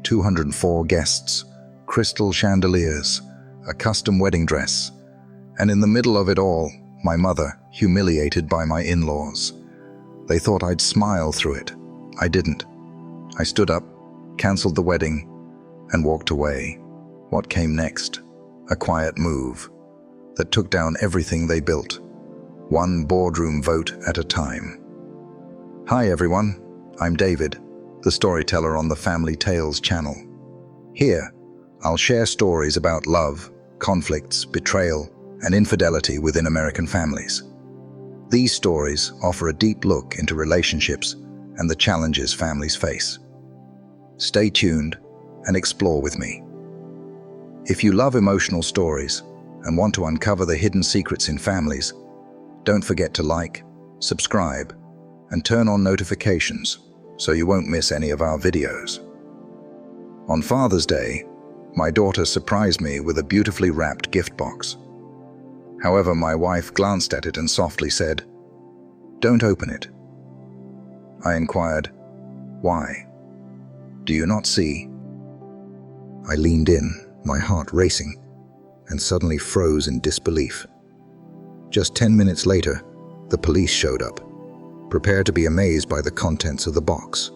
204 guests, crystal chandeliers, a custom wedding dress, and in the middle of it all, my mother, humiliated by my in-laws. They thought I'd smile through it. I didn't. I stood up, cancelled the wedding, and walked away. What came next? A quiet move that took down everything they built, one boardroom vote at a time. Hi everyone, I'm David, the storyteller on the Family Tales channel. Here, I'll share stories about love, conflicts, betrayal, and infidelity within American families. These stories offer a deep look into relationships and the challenges families face. Stay tuned and explore with me. If you love emotional stories and want to uncover the hidden secrets in families, don't forget to like, subscribe, and turn on notifications so you won't miss any of our videos. On Father's Day, my daughter surprised me with a beautifully wrapped gift box. However, my wife glanced at it and softly said, "Don't open it." I inquired, "Why? Do you not see?" I leaned in, my heart racing, and suddenly froze in disbelief. Just 10 minutes later, the police showed up, prepared to be amazed by the contents of the box.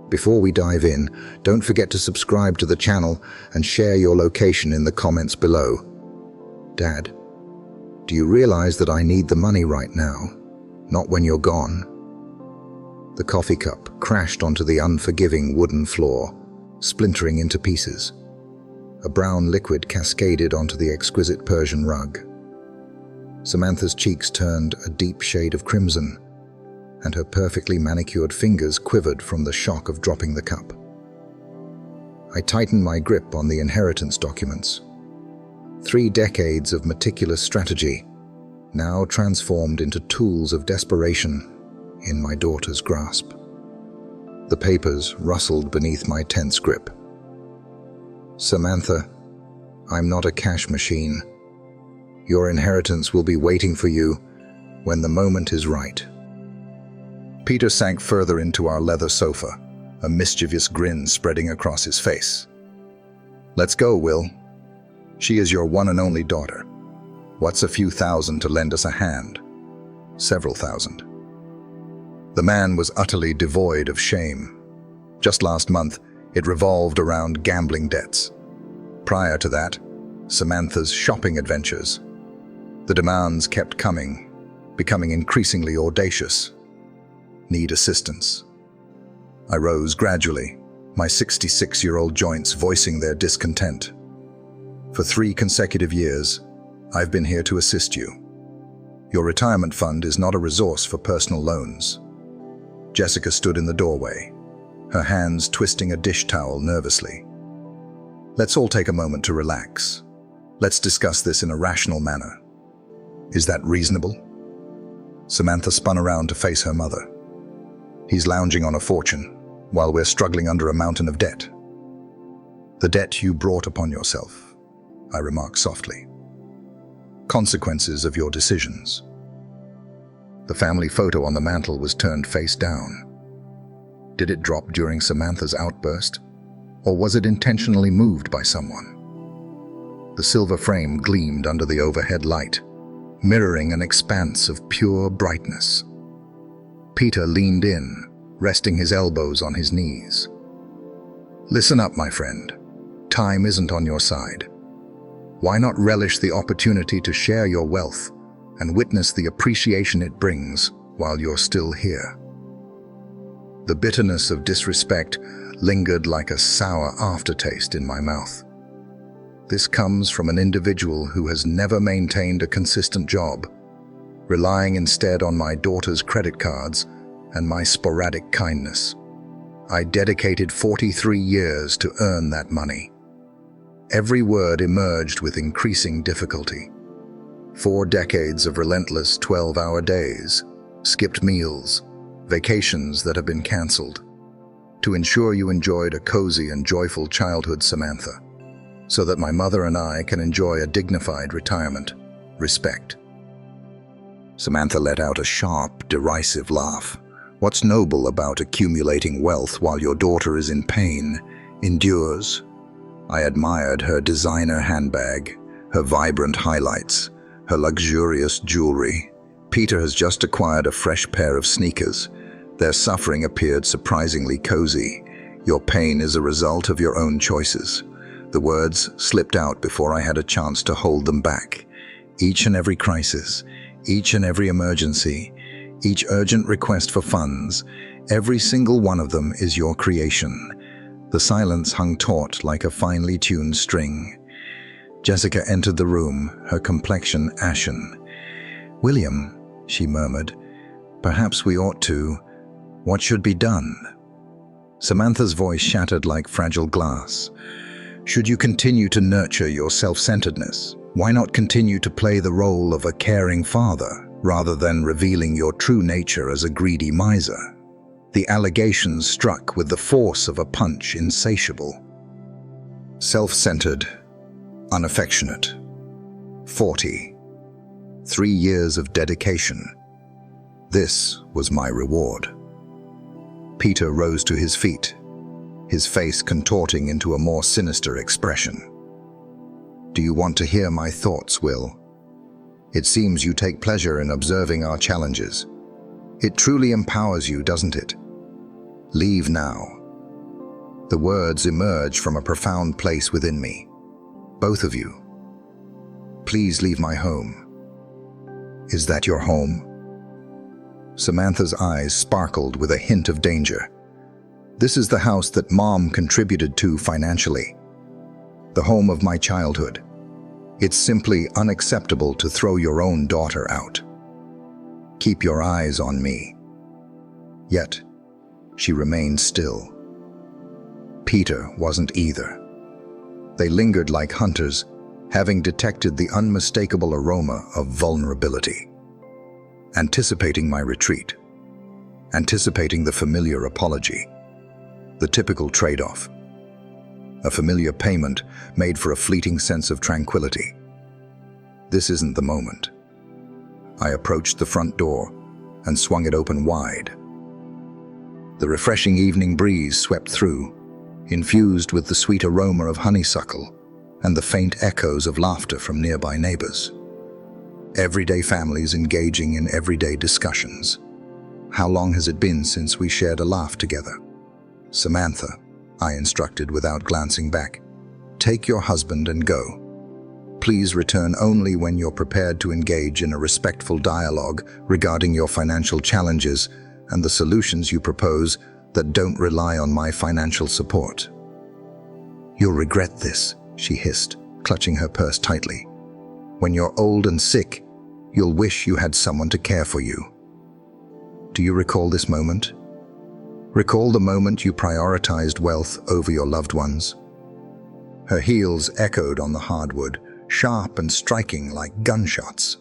Before we dive in, don't forget to subscribe to the channel and share your location in the comments below. Dad, do you realize that I need the money right now, not when you're gone? The coffee cup crashed onto the unforgiving wooden floor, splintering into pieces. A brown liquid cascaded onto the exquisite Persian rug. Samantha's cheeks turned a deep shade of crimson, and her perfectly manicured fingers quivered from the shock of dropping the cup. I tightened my grip on the inheritance documents. 3 decades of meticulous strategy, now transformed into tools of desperation in my daughter's grasp. The papers rustled beneath my tense grip. "Samantha, I'm not a cash machine. Your inheritance will be waiting for you when the moment is right." Peter sank further into our leather sofa, a mischievous grin spreading across his face. "Let's go, Will. She is your one and only daughter. What's a few thousand to lend us a hand? Several thousand." The man was utterly devoid of shame. Just last month, it revolved around gambling debts. Prior to that, Samantha's shopping adventures. The demands kept coming, becoming increasingly audacious. "Need assistance." I rose gradually, my 66-year-old joints voicing their discontent. "For 3 consecutive years, I've been here to assist you. Your retirement fund is not a resource for personal loans." Jessica stood in the doorway, her hands twisting a dish towel nervously. "Let's all take a moment to relax. Let's discuss this in a rational manner. Is that reasonable?" Samantha spun around to face her mother. "He's lounging on a fortune, while we're struggling under a mountain of debt." "The debt you brought upon yourself," I remarked softly. "Consequences of your decisions." The family photo on the mantel was turned face down. Did it drop during Samantha's outburst, or was it intentionally moved by someone? The silver frame gleamed under the overhead light, mirroring an expanse of pure brightness. Peter leaned in, resting his elbows on his knees. "Listen up, my friend. Time isn't on your side. Why not relish the opportunity to share your wealth and witness the appreciation it brings while you're still here?" The bitterness of disrespect lingered like a sour aftertaste in my mouth. This comes from an individual who has never maintained a consistent job, relying instead on my daughter's credit cards and my sporadic kindness. I dedicated 43 years to earn that money. Every word emerged with increasing difficulty. 4 decades of relentless 12-hour days, skipped meals, vacations that have been cancelled, to ensure you enjoyed a cozy and joyful childhood, Samantha, so that my mother and I can enjoy a dignified retirement. Respect. Samantha let out a sharp, derisive laugh. "What's noble about accumulating wealth while your daughter is in pain endures. I admired her designer handbag, her vibrant highlights, her luxurious jewelry. Peter has just acquired a fresh pair of sneakers. Their suffering appeared surprisingly cozy. Your pain is a result of your own choices. The words slipped out before I had a chance to hold them back. Each and every crisis, each and every emergency, each urgent request for funds, every single one of them is your creation. The silence hung taut like a finely tuned string. Jessica entered the room, her complexion ashen. "William," she murmured, "perhaps we ought to. What should be done?" Samantha's voice shattered like fragile glass. "Should you continue to nurture your self-centeredness? Why not continue to play the role of a caring father, rather than revealing your true nature as a greedy miser?" The allegations struck with the force of a punch, insatiable. Self-centered, unaffectionate. 40. 3 years of dedication. This was my reward. Peter rose to his feet, his face contorting into a more sinister expression. "Do you want to hear my thoughts, Will? It seems you take pleasure in observing our challenges. It truly empowers you, doesn't it? Leave now." The words emerged from a profound place within me. "Both of you. Please leave my home." "Is that your home?" Samantha's eyes sparkled with a hint of danger. "This is the house that Mom contributed to financially. The home of my childhood. It's simply unacceptable to throw your own daughter out. Keep your eyes on me." Yet, she remained still. Peter wasn't either. They lingered like hunters, having detected the unmistakable aroma of vulnerability. Anticipating my retreat. Anticipating the familiar apology. The typical trade-off. A familiar payment made for a fleeting sense of tranquility. This isn't the moment. I approached the front door and swung it open wide. The refreshing evening breeze swept through, infused with the sweet aroma of honeysuckle and the faint echoes of laughter from nearby neighbors. Everyday families engaging in everyday discussions. "How long has it been since we shared a laugh together?" "Samantha," I instructed without glancing back, "take your husband and go. Please return only when you're prepared to engage in a respectful dialogue regarding your financial challenges and the solutions you propose that don't rely on my financial support." "You'll regret this," she hissed, clutching her purse tightly. "When you're old and sick, you'll wish you had someone to care for you. Do you recall this moment? Recall the moment you prioritized wealth over your loved ones?" Her heels echoed on the hardwood, sharp and striking like gunshots.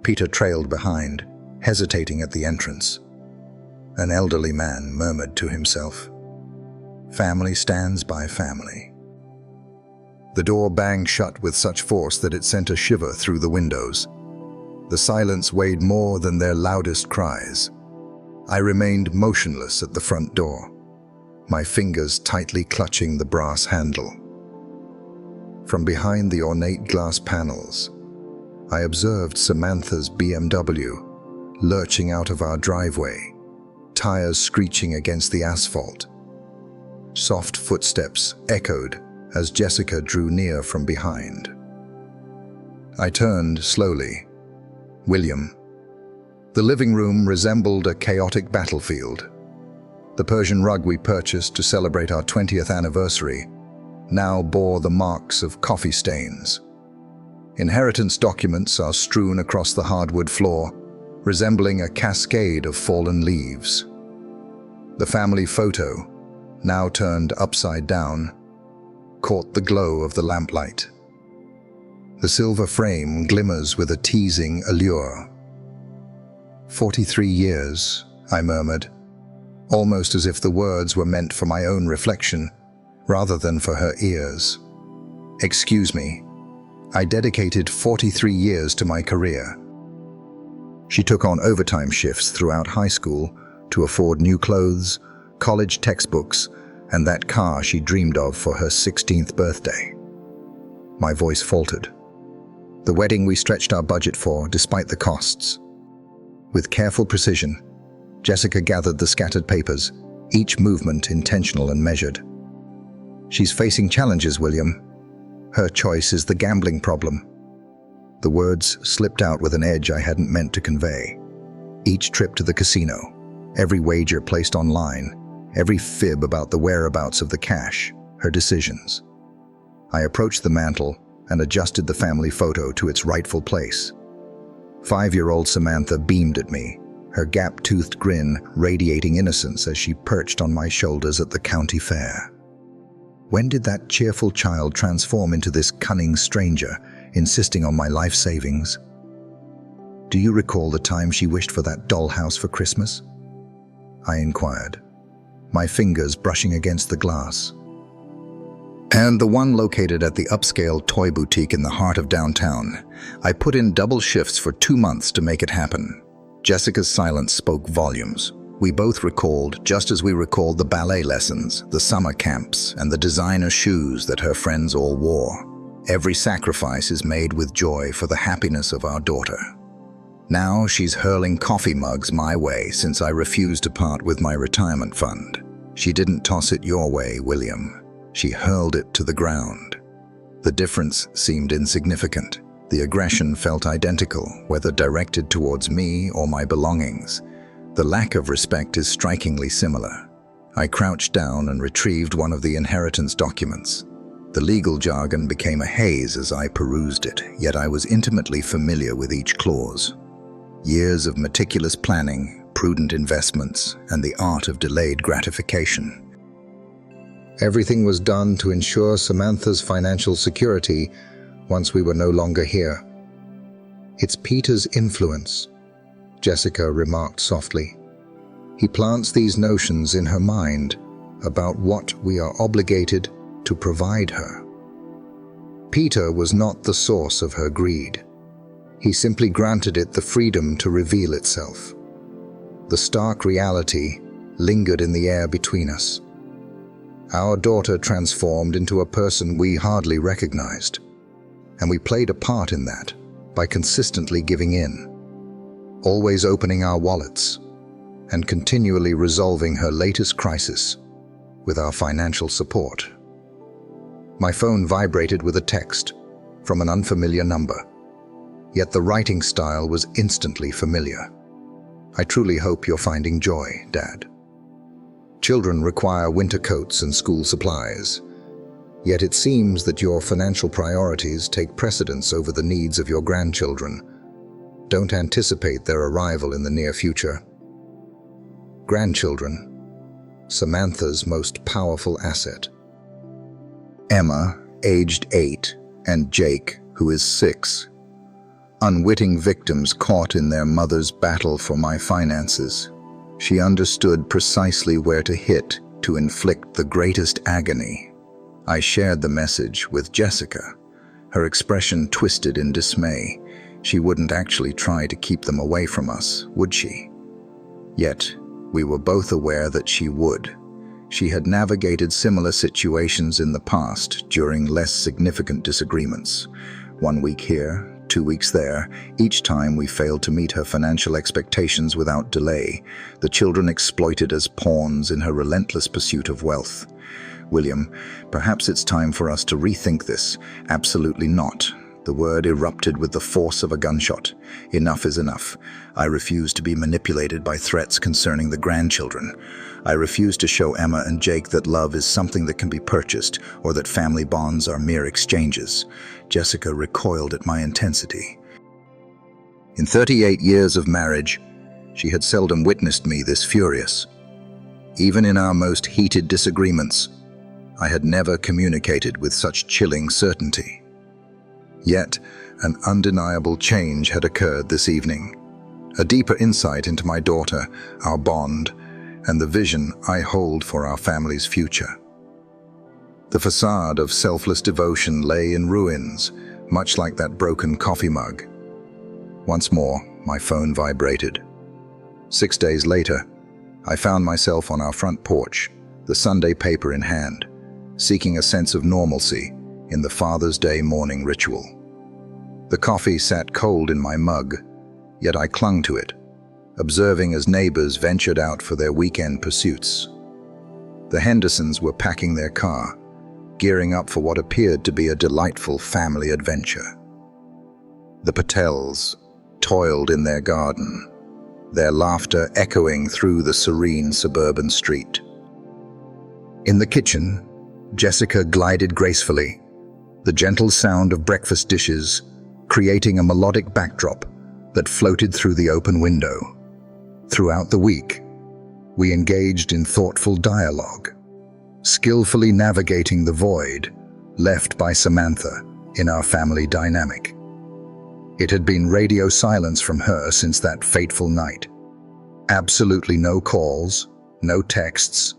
Peter trailed behind, hesitating at the entrance. An elderly man murmured to himself, "Family stands by family." The door banged shut with such force that it sent a shiver through the windows. The silence weighed more than their loudest cries. I remained motionless at the front door, my fingers tightly clutching the brass handle. From behind the ornate glass panels, I observed Samantha's BMW lurching out of our driveway, tires screeching against the asphalt. Soft footsteps echoed as Jessica drew near from behind. I turned slowly. "William." The living room resembled a chaotic battlefield. The Persian rug we purchased to celebrate our 20th anniversary now bore the marks of coffee stains. Inheritance documents are strewn across the hardwood floor, resembling a cascade of fallen leaves. The family photo, now turned upside down, caught the glow of the lamplight. The silver frame glimmers with a teasing allure. 43 years, I murmured, almost as if the words were meant for my own reflection, rather than for her ears. "Excuse me, I dedicated 43 years to my career." She took on overtime shifts throughout high school to afford new clothes, college textbooks, And that car she dreamed of for her 16th birthday. My voice faltered. The wedding we stretched our budget for, despite the costs. With careful precision, Jessica gathered the scattered papers, each movement intentional and measured. She's facing challenges, William. Her choice is the gambling problem. The words slipped out with an edge I hadn't meant to convey. Each trip to the casino, every wager placed online, every fib about the whereabouts of the cash, her decisions. I approached the mantel and adjusted the family photo to its rightful place. 5-year-old Samantha beamed at me, her gap-toothed grin radiating innocence as she perched on my shoulders at the county fair. When did that cheerful child transform into this cunning stranger, insisting on my life savings? Do you recall the time she wished for that dollhouse for Christmas? I inquired, my fingers brushing against the glass. And the one located at the upscale toy boutique in the heart of downtown. I put in double shifts for 2 months to make it happen. Jessica's silence spoke volumes. We both recalled, just as we recalled the ballet lessons, the summer camps, and the designer shoes that her friends all wore. Every sacrifice is made with joy for the happiness of our daughter. Now she's hurling coffee mugs my way since I refused to part with my retirement fund. She didn't toss it your way, William. She hurled it to the ground. The difference seemed insignificant. The aggression felt identical, whether directed towards me or my belongings. The lack of respect is strikingly similar. I crouched down and retrieved one of the inheritance documents. The legal jargon became a haze as I perused it, yet I was intimately familiar with each clause. Years of meticulous planning, prudent investments, and the art of delayed gratification. Everything was done to ensure Samantha's financial security once we were no longer here. It's Peter's influence, Jessica remarked softly. He plants these notions in her mind about what we are obligated to provide her. Peter was not the source of her greed. He simply granted it the freedom to reveal itself. The stark reality lingered in the air between us. Our daughter transformed into a person we hardly recognized, and we played a part in that by consistently giving in, always opening our wallets, and continually resolving her latest crisis with our financial support. My phone vibrated with a text from an unfamiliar number, yet the writing style was instantly familiar. I truly hope you're finding joy, Dad. Children require winter coats and school supplies, yet it seems that your financial priorities take precedence over the needs of your grandchildren. Don't anticipate their arrival in the near future. Grandchildren, Samantha's most powerful asset. Emma, aged 8, and Jake, who is 6. Unwitting victims caught in their mother's battle for my finances. She understood precisely where to hit to inflict the greatest agony. I shared the message with Jessica, her expression twisted in dismay. She wouldn't actually try to keep them away from us, would she? Yet, we were both aware that she would. She had navigated similar situations in the past during less significant disagreements. 1 week here, 2 weeks there. Each time we failed to meet her financial expectations without delay. The children exploited as pawns in her relentless pursuit of wealth. William, perhaps it's time for us to rethink this. Absolutely not. The word erupted with the force of a gunshot. Enough is enough. I refuse to be manipulated by threats concerning the grandchildren. I refuse to show Emma and Jake that love is something that can be purchased, or that family bonds are mere exchanges. Jessica recoiled at my intensity. In 38 years of marriage, she had seldom witnessed me this furious. Even in our most heated disagreements, I had never communicated with such chilling certainty. Yet, an undeniable change had occurred this evening. A deeper insight into my daughter, our bond, and the vision I hold for our family's future. The facade of selfless devotion lay in ruins, much like that broken coffee mug. Once more, my phone vibrated. 6 days later, I found myself on our front porch, the Sunday paper in hand, seeking a sense of normalcy in the Father's Day morning ritual. The coffee sat cold in my mug, yet I clung to it, observing as neighbors ventured out for their weekend pursuits. The Hendersons were packing their car, gearing up for what appeared to be a delightful family adventure. The Patels toiled in their garden, their laughter echoing through the serene suburban street. In the kitchen, Jessica glided gracefully, the gentle sound of breakfast dishes creating a melodic backdrop that floated through the open window. Throughout the week, we engaged in thoughtful dialogue, skillfully navigating the void left by Samantha in our family dynamic. It had been radio silence from her since that fateful night. Absolutely no calls, no texts,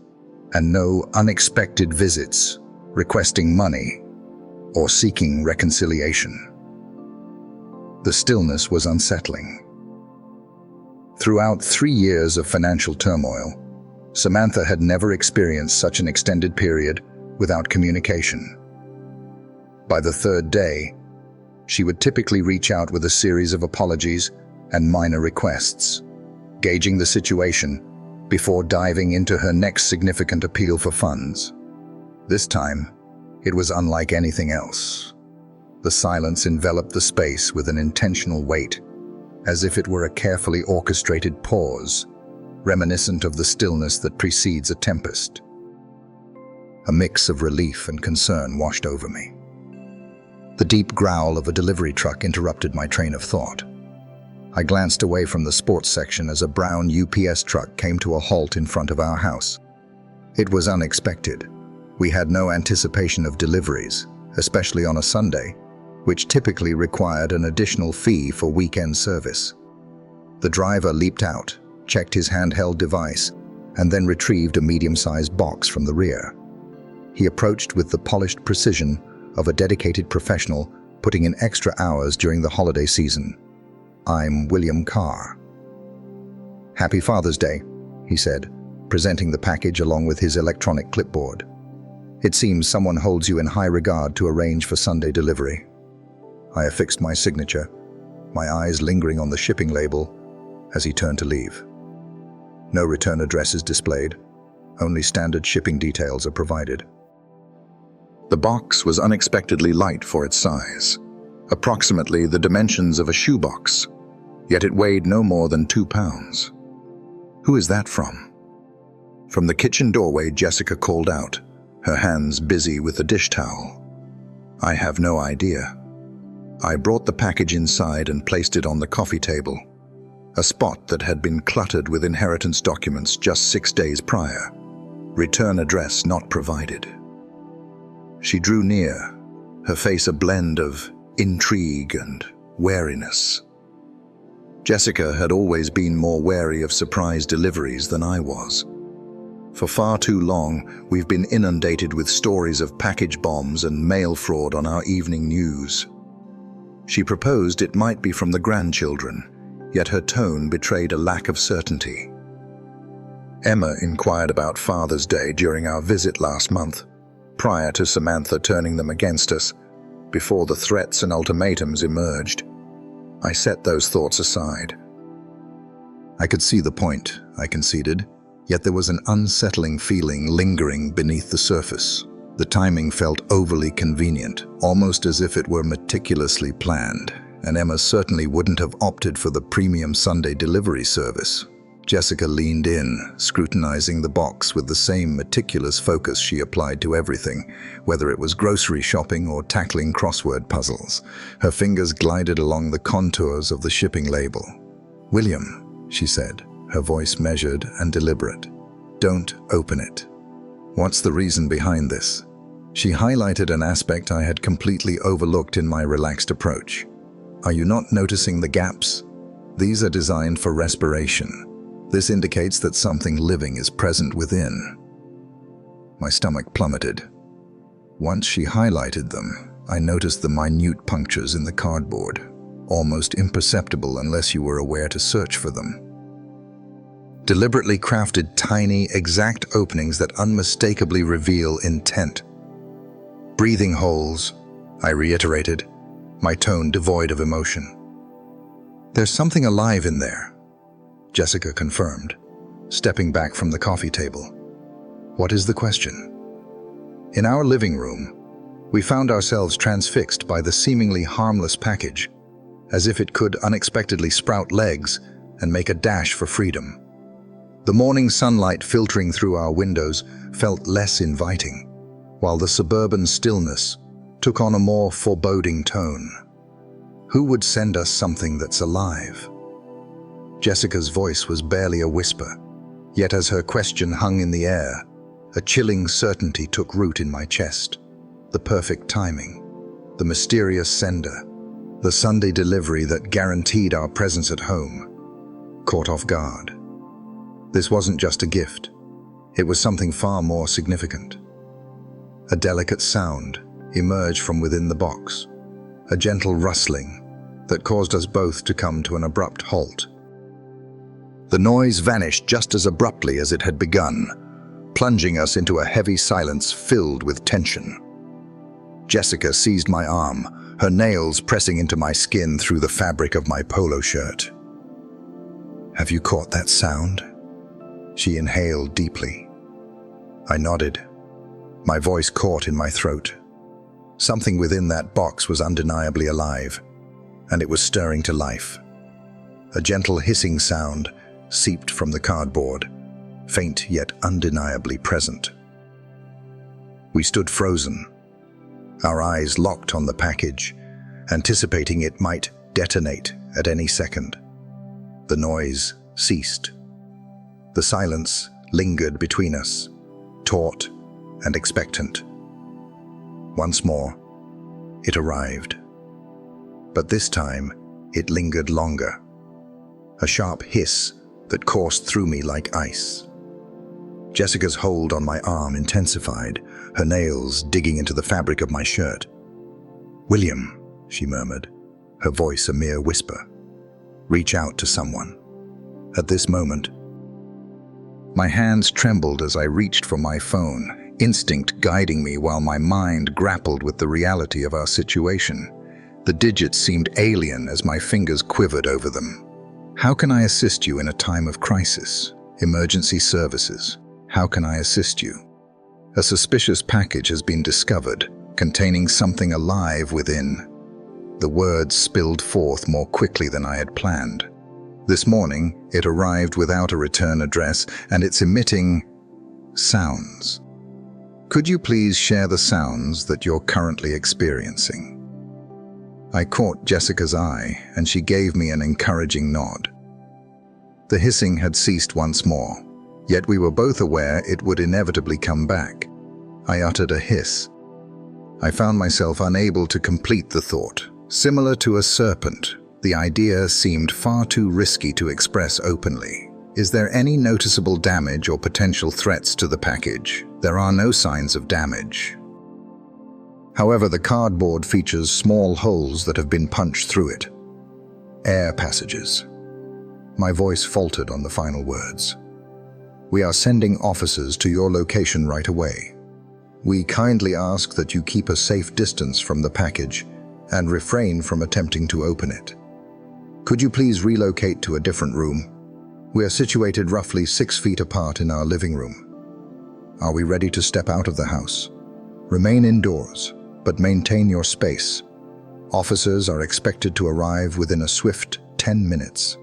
and no unexpected visits requesting money or seeking reconciliation. The stillness was unsettling. Throughout 3 years of financial turmoil, Samantha had never experienced such an extended period without communication. By the third day, she would typically reach out with a series of apologies and minor requests, gauging the situation before diving into her next significant appeal for funds. This time, it was unlike anything else. The silence enveloped the space with an intentional weight, as if it were a carefully orchestrated pause, reminiscent of the stillness that precedes a tempest. A mix of relief and concern washed over me. The deep growl of a delivery truck interrupted my train of thought. I glanced away from the sports section as a brown UPS truck came to a halt in front of our house. It was unexpected. We had no anticipation of deliveries, especially on a Sunday, which typically required an additional fee for weekend service. The driver leaped out, checked his handheld device, and then retrieved a medium-sized box from the rear. He approached with the polished precision of a dedicated professional putting in extra hours during the holiday season. "I'm William Carr." "Happy Father's Day," he said, presenting the package along with his electronic clipboard. "It seems someone holds you in high regard to arrange for Sunday delivery." I affixed my signature, my eyes lingering on the shipping label as he turned to leave. No return address is displayed, only standard shipping details are provided. The box was unexpectedly light for its size, approximately the dimensions of a shoebox, yet it weighed no more than 2 pounds. "Who is that from?" From the kitchen doorway, Jessica called out, her hands busy with a dish towel. "I have no idea." I brought the package inside and placed it on the coffee table, a spot that had been cluttered with inheritance documents just 6 days prior. Return address not provided. She drew near, her face a blend of intrigue and wariness. Jessica had always been more wary of surprise deliveries than I was. For far too long, we've been inundated with stories of package bombs and mail fraud on our evening news. She proposed it might be from the grandchildren, yet her tone betrayed a lack of certainty. Emma inquired about Father's Day during our visit last month, prior to Samantha turning them against us, before the threats and ultimatums emerged. I set those thoughts aside. I could see the point, I conceded, yet there was an unsettling feeling lingering beneath the surface. The timing felt overly convenient, almost as if it were meticulously planned, and Emma certainly wouldn't have opted for the premium Sunday delivery service. Jessica leaned in, scrutinizing the box with the same meticulous focus she applied to everything, whether it was grocery shopping or tackling crossword puzzles. Her fingers glided along the contours of the shipping label. "William," she said, her voice measured and deliberate. "Don't open it. What's the reason behind this?" She highlighted an aspect I had completely overlooked in my relaxed approach. "Are you not noticing the gaps? These are designed for respiration. This indicates that something living is present within." My stomach plummeted. Once she highlighted them, I noticed the minute punctures in the cardboard, almost imperceptible unless you were aware to search for them. deliberately crafted tiny, exact openings that unmistakably reveal intent. "Breathing holes," I reiterated, my tone devoid of emotion. "There's something alive in there," Jessica confirmed, stepping back from the coffee table. "What is the question?" In our living room, we found ourselves transfixed by the seemingly harmless package, as if it could unexpectedly sprout legs and make a dash for freedom. The morning sunlight filtering through our windows felt less inviting, while the suburban stillness took on a more foreboding tone. Who would send us something that's alive? Jessica's voice was barely a whisper, yet as her question hung in the air, a chilling certainty took root in my chest. The perfect timing, the mysterious sender, the Sunday delivery that guaranteed our presence at home. Caught off guard. This wasn't just a gift. It was something far more significant. A delicate sound emerged from within the box, a gentle rustling that caused us both to come to an abrupt halt. The noise vanished just as abruptly as it had begun, plunging us into a heavy silence filled with tension. Jessica seized my arm, her nails pressing into my skin through the fabric of my polo shirt. "Have you caught that sound?" She inhaled deeply. I nodded, my voice caught in my throat. Something within that box was undeniably alive, and it was stirring to life. A gentle hissing sound seeped from the cardboard, faint yet undeniably present. We stood frozen, our eyes locked on the package, anticipating it might detonate at any second. The noise ceased. The silence lingered between us, taut and expectant. Once more, it arrived. But this time, it lingered longer. A sharp hiss that coursed through me like ice. Jessica's hold on my arm intensified, her nails digging into the fabric of my shirt. "William," she murmured, her voice a mere whisper. "Reach out to someone." At this moment, my hands trembled as I reached for my phone, instinct guiding me while my mind grappled with the reality of our situation. The digits seemed alien as my fingers quivered over them. "How can I assist you in a time of crisis? Emergency services. How can I assist you? A suspicious package has been discovered, containing something alive within." The words spilled forth more quickly than I had planned. This morning, it arrived without a return address, and it's emitting sounds. "Could you please share the sounds that you're currently experiencing?" I caught Jessica's eye, and she gave me an encouraging nod. The hissing had ceased once more, yet we were both aware it would inevitably come back. I uttered a hiss. I found myself unable to complete the thought. Similar to a serpent, the idea seemed far too risky to express openly. "Is there any noticeable damage or potential threats to the package?" "There are no signs of damage. However, the cardboard features small holes that have been punched through it. Air passages." My voice faltered on the final words. "We are sending officers to your location right away. We kindly ask that you keep a safe distance from the package and refrain from attempting to open it. Could you please relocate to a different room? We are situated roughly 6 feet apart in our living room. Are we ready to step out of the house? Remain indoors, but maintain your space. Officers are expected to arrive within a swift 10 minutes.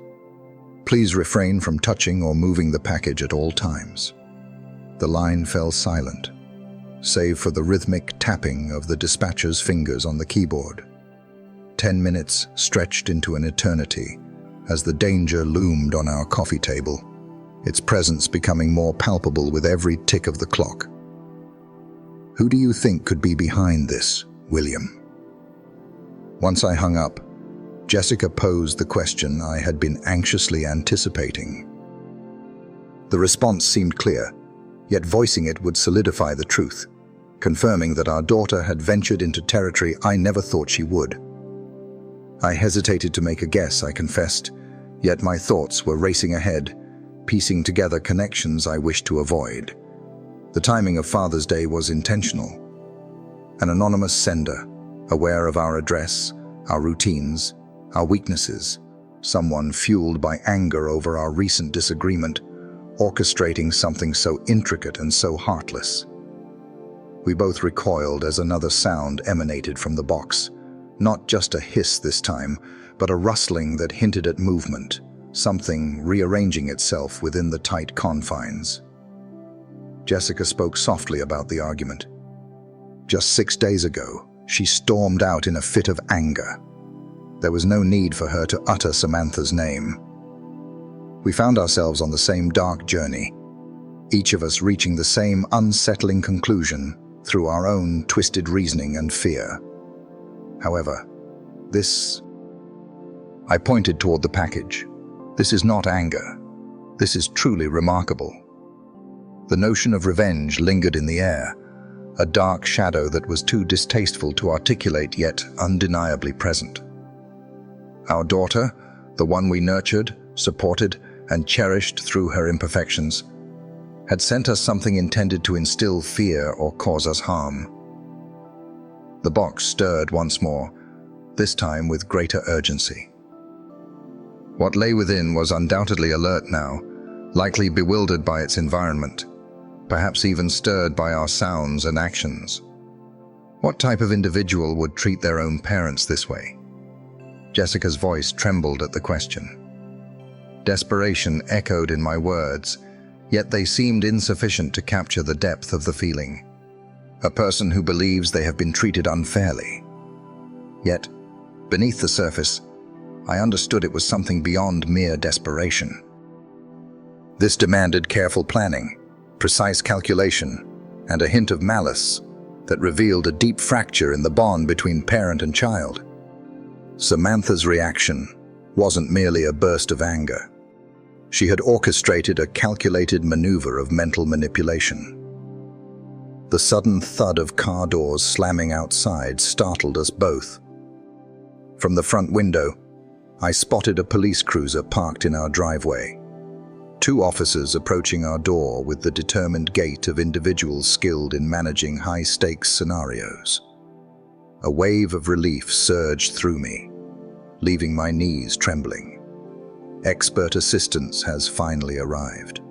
Please refrain from touching or moving the package at all times." The line fell silent, save for the rhythmic tapping of the dispatcher's fingers on the keyboard. 10 minutes stretched into an eternity as the danger loomed on our coffee table, its presence becoming more palpable with every tick of the clock. "Who do you think could be behind this, William?" Once I hung up, Jessica posed the question I had been anxiously anticipating. The response seemed clear, yet voicing it would solidify the truth, confirming that our daughter had ventured into territory I never thought she would. I hesitated to make a guess, I confessed, yet my thoughts were racing ahead, piecing together connections I wished to avoid. The timing of Father's Day was intentional. An anonymous sender, aware of our address, our routines, our weaknesses, someone fueled by anger over our recent disagreement, orchestrating something so intricate and so heartless. We both recoiled as another sound emanated from the box, not just a hiss this time, but a rustling that hinted at movement, something rearranging itself within the tight confines. Jessica spoke softly about the argument. Just 6 days ago, she stormed out in a fit of anger. There was no need for her to utter Samantha's name. We found ourselves on the same dark journey, each of us reaching the same unsettling conclusion through our own twisted reasoning and fear. However, I pointed toward the package. This is not anger. This is truly remarkable. The notion of revenge lingered in the air, a dark shadow that was too distasteful to articulate yet undeniably present. Our daughter, the one we nurtured, supported, and cherished through her imperfections, had sent us something intended to instill fear or cause us harm. The box stirred once more, this time with greater urgency. What lay within was undoubtedly alert now, likely bewildered by its environment, perhaps even stirred by our sounds and actions. What type of individual would treat their own parents this way? Jessica's voice trembled at the question. Desperation echoed in my words, yet they seemed insufficient to capture the depth of the feeling. A person who believes they have been treated unfairly. Yet, beneath the surface, I understood it was something beyond mere desperation. This demanded careful planning, precise calculation, and a hint of malice that revealed a deep fracture in the bond between parent and child. Samantha's reaction wasn't merely a burst of anger. She had orchestrated a calculated maneuver of mental manipulation. The sudden thud of car doors slamming outside startled us both. From the front window, I spotted a police cruiser parked in our driveway. 2 officers approaching our door with the determined gait of individuals skilled in managing high-stakes scenarios. A wave of relief surged through me, leaving my knees trembling. Expert assistance has finally arrived.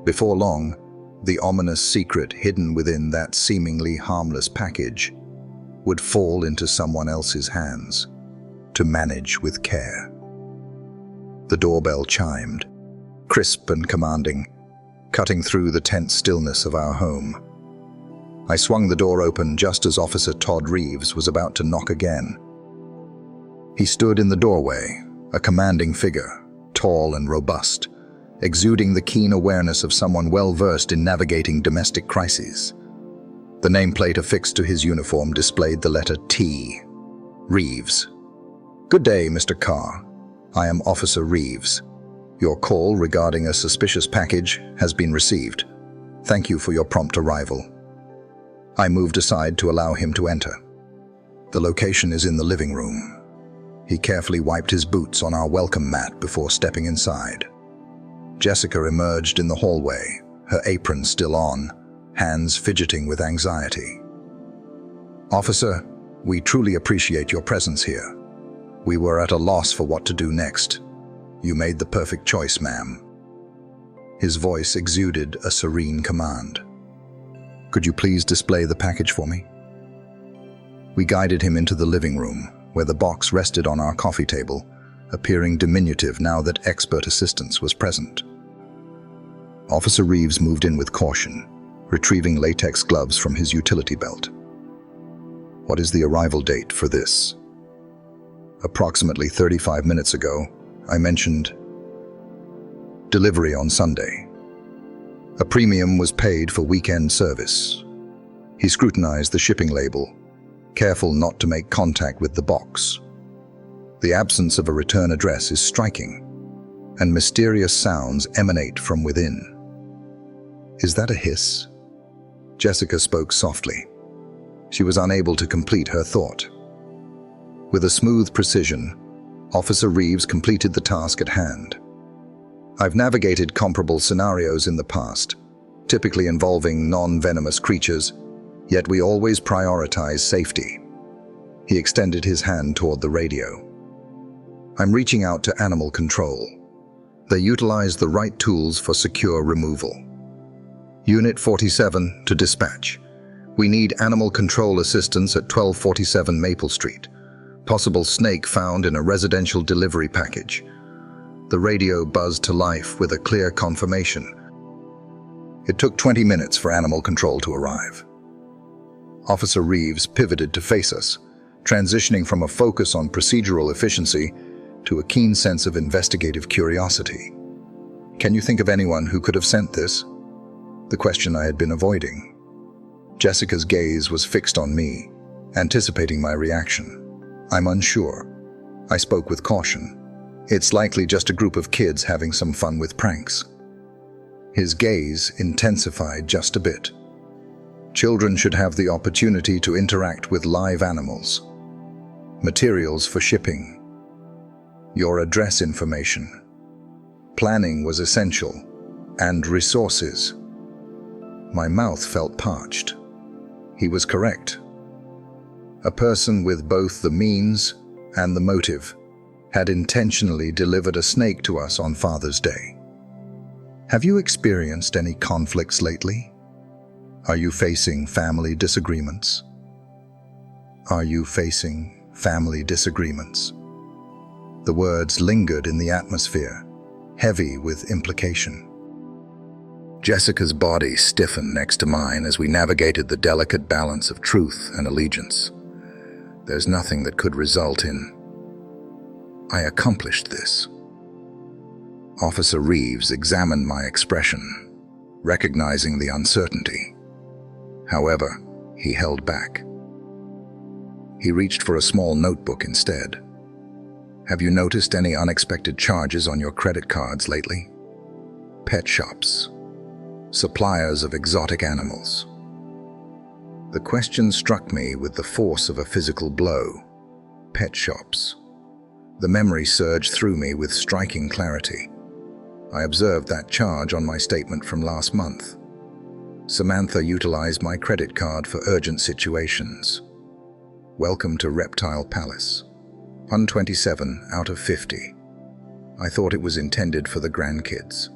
Before long, the ominous secret hidden within that seemingly harmless package would fall into someone else's hands, to manage with care. The doorbell chimed, crisp and commanding, cutting through the tense stillness of our home. I swung the door open just as Officer Todd Reeves was about to knock again. He stood in the doorway, a commanding figure, tall and robust, exuding the keen awareness of someone well-versed in navigating domestic crises. The nameplate affixed to his uniform displayed the letter T, Reeves. "Good day, Mr. Carr. I am Officer Reeves. Your call regarding a suspicious package has been received. Thank you for your prompt arrival." I moved aside to allow him to enter. The location is in the living room. He carefully wiped his boots on our welcome mat before stepping inside. Jessica emerged in the hallway, her apron still on, hands fidgeting with anxiety. "Officer, we truly appreciate your presence here. We were at a loss for what to do next. You made the perfect choice, ma'am." His voice exuded a serene command. "Could you please display the package for me?" We guided him into the living room, where the box rested on our coffee table, appearing diminutive now that expert assistance was present. Officer Reeves moved in with caution, retrieving latex gloves from his utility belt. "What is the arrival date for this?" "Approximately 35 minutes ago, I mentioned delivery on Sunday. A premium was paid for weekend service." He scrutinized the shipping label, careful not to make contact with the box. The absence of a return address is striking, and mysterious sounds emanate from within. "Is that a hiss?" Jessica spoke softly. She was unable to complete her thought. With a smooth precision, Officer Reeves completed the task at hand. I've navigated comparable scenarios in the past, typically involving non-venomous creatures, yet we always prioritize safety. He extended his hand toward the radio. I'm reaching out to animal control. They utilize the right tools for secure removal. Unit 47 to dispatch. We need animal control assistance at 1247 Maple Street. Possible snake found in a residential delivery package. The radio buzzed to life with a clear confirmation. It took 20 minutes for animal control to arrive. Officer Reeves pivoted to face us, transitioning from a focus on procedural efficiency to a keen sense of investigative curiosity. Can you think of anyone who could have sent this? The question I had been avoiding. Jessica's gaze was fixed on me, anticipating my reaction. I'm unsure. I spoke with caution. It's likely just a group of kids having some fun with pranks. His gaze intensified just a bit. Children should have the opportunity to interact with live animals. Materials for shipping. Your address information. Planning was essential, and resources. My mouth felt parched. He was correct. A person with both the means and the motive had intentionally delivered a snake to us on Father's Day. Have you experienced any conflicts lately? Are you facing family disagreements? Are you facing family disagreements? The words lingered in the atmosphere, heavy with implication. Jessica's body stiffened next to mine as we navigated the delicate balance of truth and allegiance. There's nothing that could result in, I accomplished this. Officer Reeves examined my expression, recognizing the uncertainty. However, he held back. He reached for a small notebook instead. Have you noticed any unexpected charges on your credit cards lately? Pet shops. Suppliers of exotic animals. The question struck me with the force of a physical blow. Pet shops. The memory surged through me with striking clarity. I observed that charge on my statement from last month. Samantha utilized my credit card for urgent situations. Welcome to Reptile Palace. 127 out of 50. I thought it was intended for the grandkids.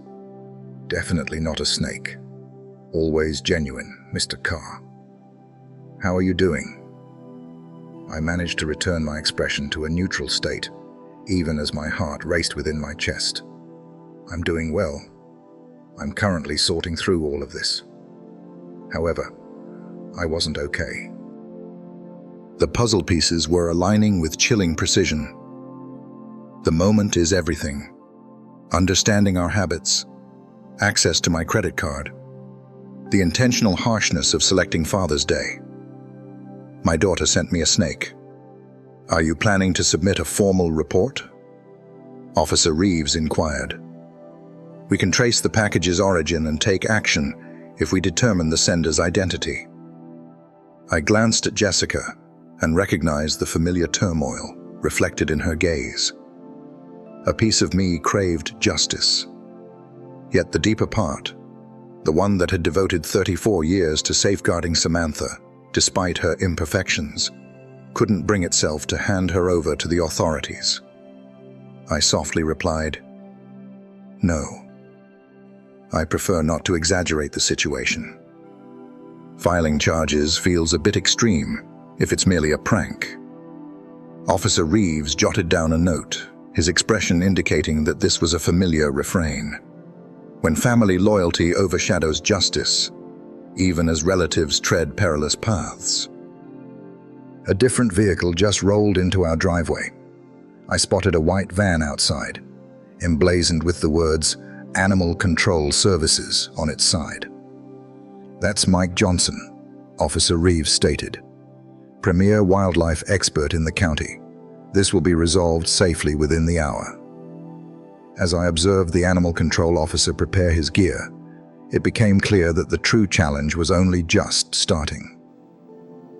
Definitely not a snake. Always genuine, Mr. Carr. How are you doing? I managed to return my expression to a neutral state, even as my heart raced within my chest. I'm doing well. I'm currently sorting through all of this. However, I wasn't okay. The puzzle pieces were aligning with chilling precision. The moment is everything. Understanding our habits, access to my credit card, the intentional harshness of selecting Father's Day. My daughter sent me a snake. Are you planning to submit a formal report? Officer Reeves inquired. We can trace the package's origin and take action if we determine the sender's identity. I glanced at Jessica and recognized the familiar turmoil reflected in her gaze. A piece of me craved justice. Yet the deeper part, the one that had devoted 34 years to safeguarding Samantha, despite her imperfections, couldn't bring itself to hand her over to the authorities. I softly replied, No. I prefer not to exaggerate the situation. Filing charges feels a bit extreme if it's merely a prank. Officer Reeves jotted down a note, his expression indicating that this was a familiar refrain. When family loyalty overshadows justice, even as relatives tread perilous paths. A different vehicle just rolled into our driveway. I spotted a white van outside, emblazoned with the words Animal Control Services on its side. That's Mike Johnson, Officer Reeves stated. Premier wildlife expert in the county. This will be resolved safely within the hour. As I observed the animal control officer prepare his gear, it became clear that the true challenge was only just starting.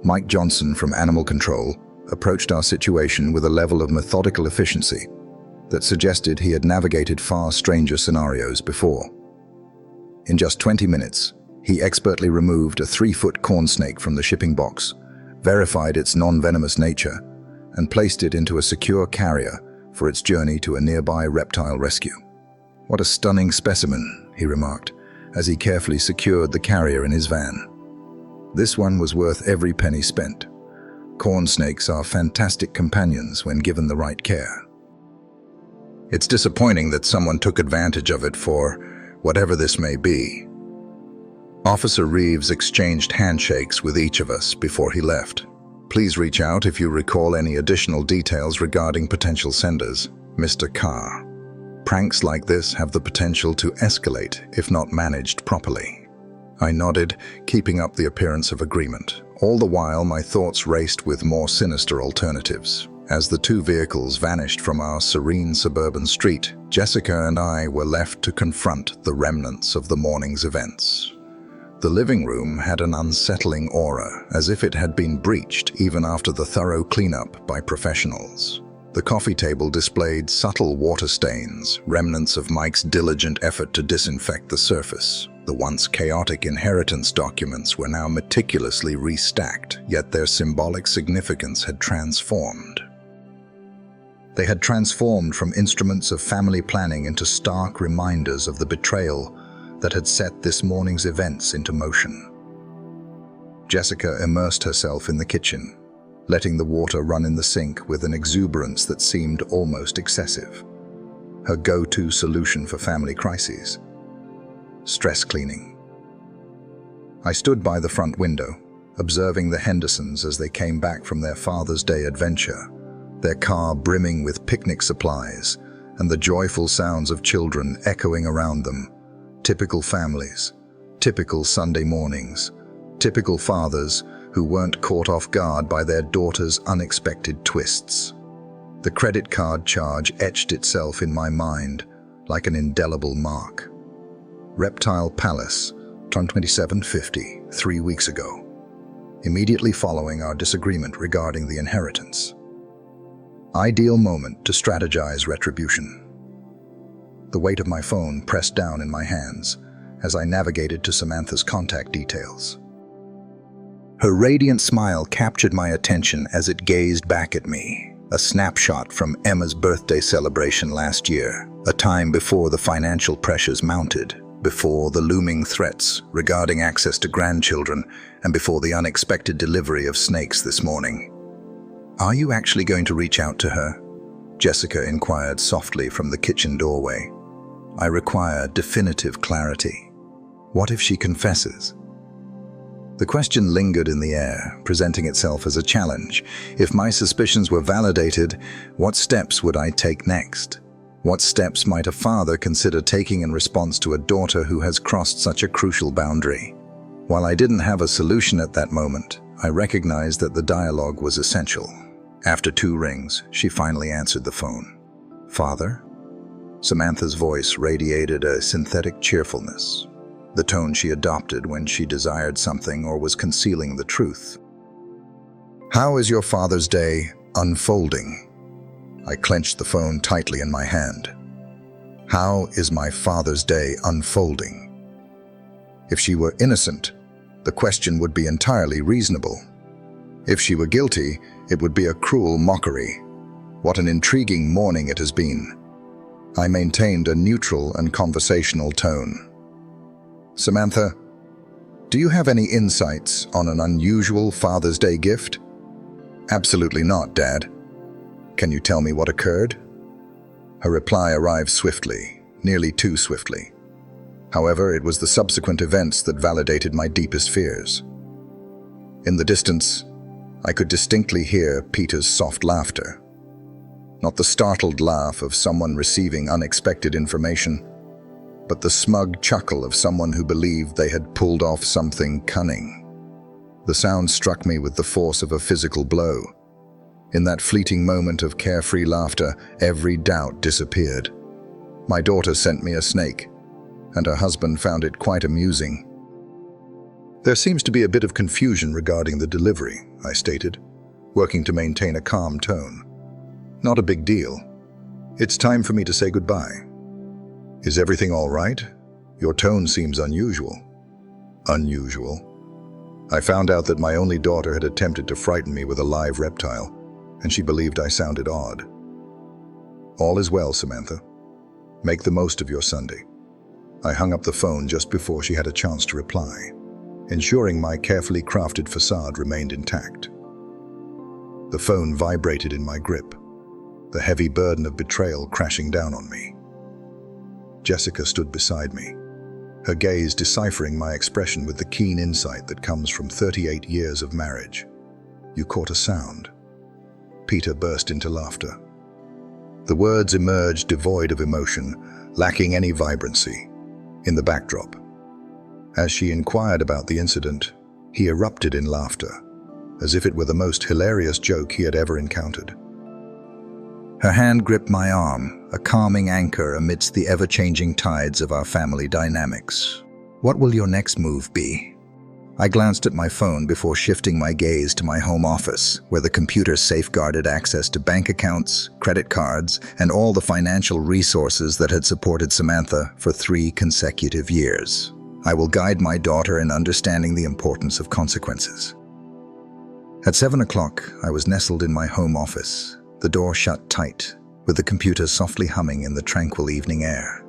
Mike Johnson from Animal Control approached our situation with a level of methodical efficiency that suggested he had navigated far stranger scenarios before. In just 20 minutes, he expertly removed a 3-foot corn snake from the shipping box, verified its non-venomous nature, and placed it into a secure carrier for its journey to a nearby reptile rescue. "What a stunning specimen," he remarked, as he carefully secured the carrier in his van. "This one was worth every penny spent. Corn snakes are fantastic companions when given the right care." It's disappointing that someone took advantage of it for whatever this may be. Officer Reeves exchanged handshakes with each of us before he left. "Please reach out if you recall any additional details regarding potential senders, Mr. Carr. Pranks like this have the potential to escalate if not managed properly." I nodded, keeping up the appearance of agreement. All the while, my thoughts raced with more sinister alternatives. As the 2 vehicles vanished from our serene suburban street, Jessica and I were left to confront the remnants of the morning's events. The living room had an unsettling aura, as if it had been breached even after the thorough cleanup by professionals. The coffee table displayed subtle water stains, remnants of Mike's diligent effort to disinfect the surface. The once chaotic inheritance documents were now meticulously restacked, yet their symbolic significance had transformed. They had transformed from instruments of family planning into stark reminders of the betrayal that had set this morning's events into motion. Jessica immersed herself in the kitchen, letting the water run in the sink with an exuberance that seemed almost excessive. Her go-to solution for family crises: stress cleaning. I stood by the front window, observing the Hendersons as they came back from their Father's Day adventure, their car brimming with picnic supplies and the joyful sounds of children echoing around them. Typical families, typical Sunday mornings, typical fathers who weren't caught off guard by their daughter's unexpected twists. The credit card charge etched itself in my mind like an indelible mark. Reptile Palace, $27.50, 3 weeks ago, immediately following our disagreement regarding the inheritance. Ideal moment to strategize retribution. The weight of my phone pressed down in my hands as I navigated to Samantha's contact details. Her radiant smile captured my attention as it gazed back at me, a snapshot from Emma's birthday celebration last year, a time before the financial pressures mounted, before the looming threats regarding access to grandchildren, and before the unexpected delivery of snakes this morning. "Are you actually going to reach out to her?" Jessica inquired softly from the kitchen doorway. "I require definitive clarity. What if she confesses?" The question lingered in the air, presenting itself as a challenge. If my suspicions were validated, what steps would I take next? What steps might a father consider taking in response to a daughter who has crossed such a crucial boundary? While I didn't have a solution at that moment, I recognized that the dialogue was essential. After 2 rings, she finally answered the phone. "Father?" Samantha's voice radiated a synthetic cheerfulness, the tone she adopted when she desired something or was concealing the truth. "How is your Father's Day unfolding?" I clenched the phone tightly in my hand. How is my Father's Day unfolding? If she were innocent, the question would be entirely reasonable. If she were guilty, it would be a cruel mockery. What an intriguing morning it has been. I maintained a neutral and conversational tone. "Samantha, do you have any insights on an unusual Father's Day gift?" "Absolutely not, Dad. Can you tell me what occurred?" Her reply arrived swiftly, nearly too swiftly. However, it was the subsequent events that validated my deepest fears. In the distance, I could distinctly hear Peter's soft laughter. Not the startled laugh of someone receiving unexpected information, but the smug chuckle of someone who believed they had pulled off something cunning. The sound struck me with the force of a physical blow. In that fleeting moment of carefree laughter, every doubt disappeared. My daughter sent me a snake, and her husband found it quite amusing. "There seems to be a bit of confusion regarding the delivery," I stated, working to maintain a calm tone. "Not a big deal. It's time for me to say goodbye. Is everything all right? Your tone seems unusual. Unusual? I found out that my only daughter had attempted to frighten me with a live reptile, and she believed I sounded odd. All is well, Samantha. Make the most of your Sunday. I hung up the phone just before she had a chance to reply, ensuring my carefully crafted facade remained intact. The phone vibrated in my grip, the heavy burden of betrayal crashing down on me. Jessica stood beside me, her gaze deciphering my expression with the keen insight that comes from 38 years of marriage. You caught a sound. Peter burst into laughter. The words emerged devoid of emotion, lacking any vibrancy. In the backdrop, as she inquired about the incident, he erupted in laughter, as if it were the most hilarious joke he had ever encountered. Her hand gripped my arm, a calming anchor amidst the ever-changing tides of our family dynamics. What will your next move be? I glanced at my phone before shifting my gaze to my home office, where the computer safeguarded access to bank accounts, credit cards, and all the financial resources that had supported Samantha for 3 consecutive years. I will guide my daughter in understanding the importance of consequences. At 7 o'clock, I was nestled in my home office, the door shut tight, with the computer softly humming in the tranquil evening air.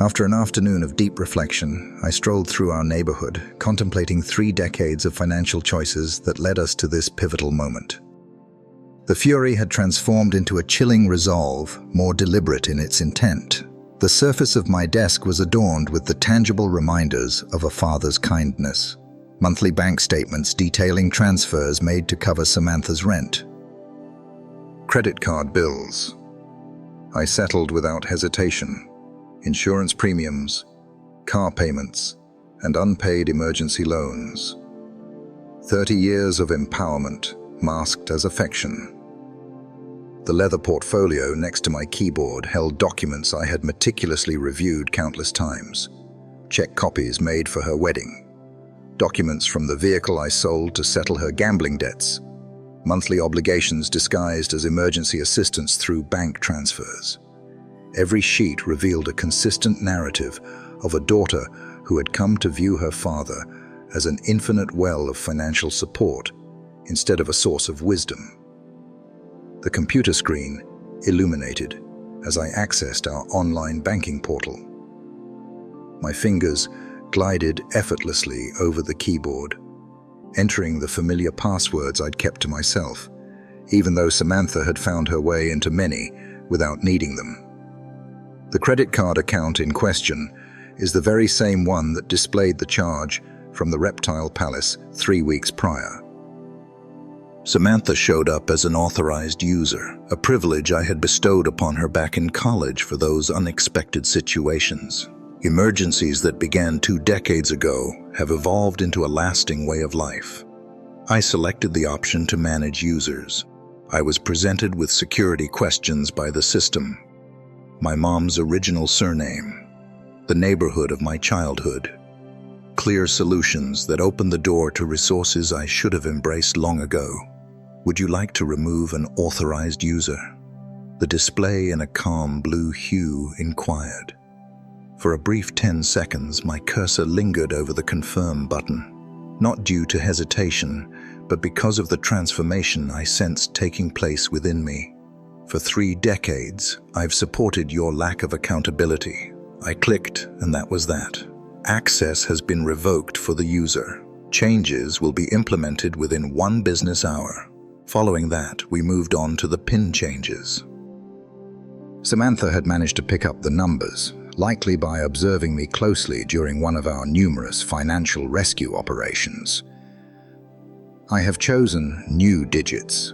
After an afternoon of deep reflection, I strolled through our neighborhood, contemplating 3 decades of financial choices that led us to this pivotal moment. The fury had transformed into a chilling resolve, more deliberate in its intent. The surface of my desk was adorned with the tangible reminders of a father's kindness. Monthly bank statements detailing transfers made to cover Samantha's rent. Credit card bills. I settled without hesitation. Insurance premiums, car payments, and unpaid emergency loans. 30 years of empowerment masked as affection. The leather portfolio next to my keyboard held documents I had meticulously reviewed countless times. Check copies made for her wedding. Documents from the vehicle I sold to settle her gambling debts. Monthly obligations disguised as emergency assistance through bank transfers. Every sheet revealed a consistent narrative of a daughter who had come to view her father as an infinite well of financial support instead of a source of wisdom. The computer screen illuminated as I accessed our online banking portal. My fingers glided effortlessly over the keyboard, entering the familiar passwords I'd kept to myself, even though Samantha had found her way into many without needing them. The credit card account in question is the very same one that displayed the charge from the Reptile Palace 3 weeks prior. Samantha showed up as an authorized user, a privilege I had bestowed upon her back in college for those unexpected situations. Emergencies that began 2 decades ago have evolved into a lasting way of life. I selected the option to manage users. I was presented with security questions by the system. My mom's original surname, the neighborhood of my childhood. Clear solutions that opened the door to resources I should have embraced long ago. Would you like to remove an authorized user? The display in a calm blue hue inquired. For a brief 10 seconds, my cursor lingered over the confirm button, not due to hesitation, but because of the transformation I sensed taking place within me. For 3 decades, I've supported your lack of accountability. I clicked, and that was that. Access has been revoked for the user. Changes will be implemented within 1 business hour. Following that, we moved on to the PIN changes. Samantha had managed to pick up the numbers, likely by observing me closely during one of our numerous financial rescue operations. I have chosen new digits.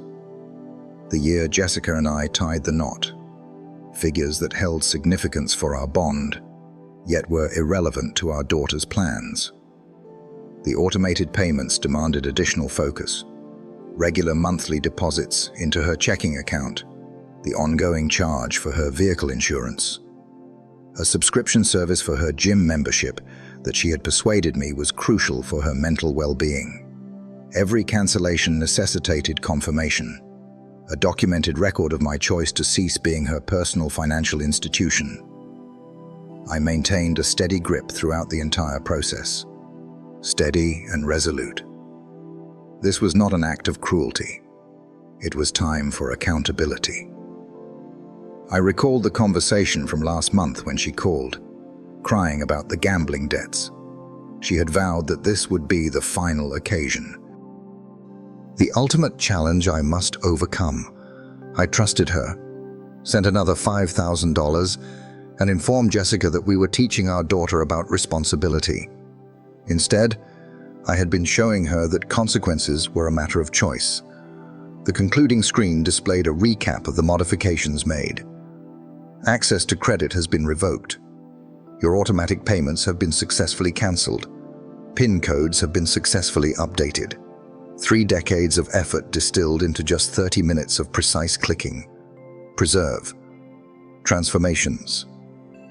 The year Jessica and I tied the knot. Figures that held significance for our bond, yet were irrelevant to our daughter's plans. The automated payments demanded additional focus. Regular monthly deposits into her checking account, the ongoing charge for her vehicle insurance, a subscription service for her gym membership that she had persuaded me was crucial for her mental well-being. Every cancellation necessitated confirmation. a documented record of my choice to cease being her personal financial institution. I maintained a steady grip throughout the entire process, steady and resolute. This was not an act of cruelty. It was time for accountability. I recalled the conversation from last month when she called, crying about the gambling debts. She had vowed that this would be the final occasion. The ultimate challenge I must overcome. I trusted her, sent another $5,000, and informed Jessica that we were teaching our daughter about responsibility. Instead, I had been showing her that consequences were a matter of choice. The concluding screen displayed a recap of the modifications made. Access to credit has been revoked. Your automatic payments have been successfully cancelled. PIN codes have been successfully updated. 3 decades of effort distilled into just 30 minutes of precise clicking. Preserve. Transformations.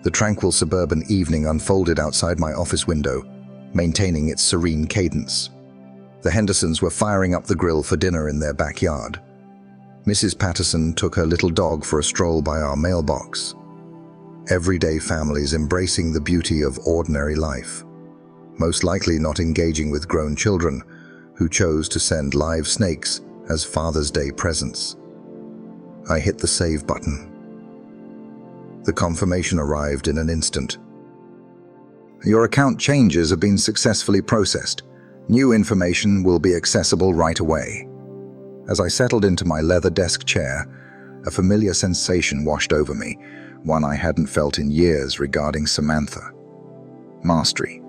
The tranquil suburban evening unfolded outside my office window, maintaining its serene cadence. The Hendersons were firing up the grill for dinner in their backyard. Mrs. Patterson took her little dog for a stroll by our mailbox. Everyday families embracing the beauty of ordinary life, most likely not engaging with grown children who chose to send live snakes as Father's Day presents. I hit the save button. The confirmation arrived in an instant. Your account changes have been successfully processed. New information will be accessible right away. As I settled into my leather desk chair, a familiar sensation washed over me, one I hadn't felt in years regarding Samantha. Mastery.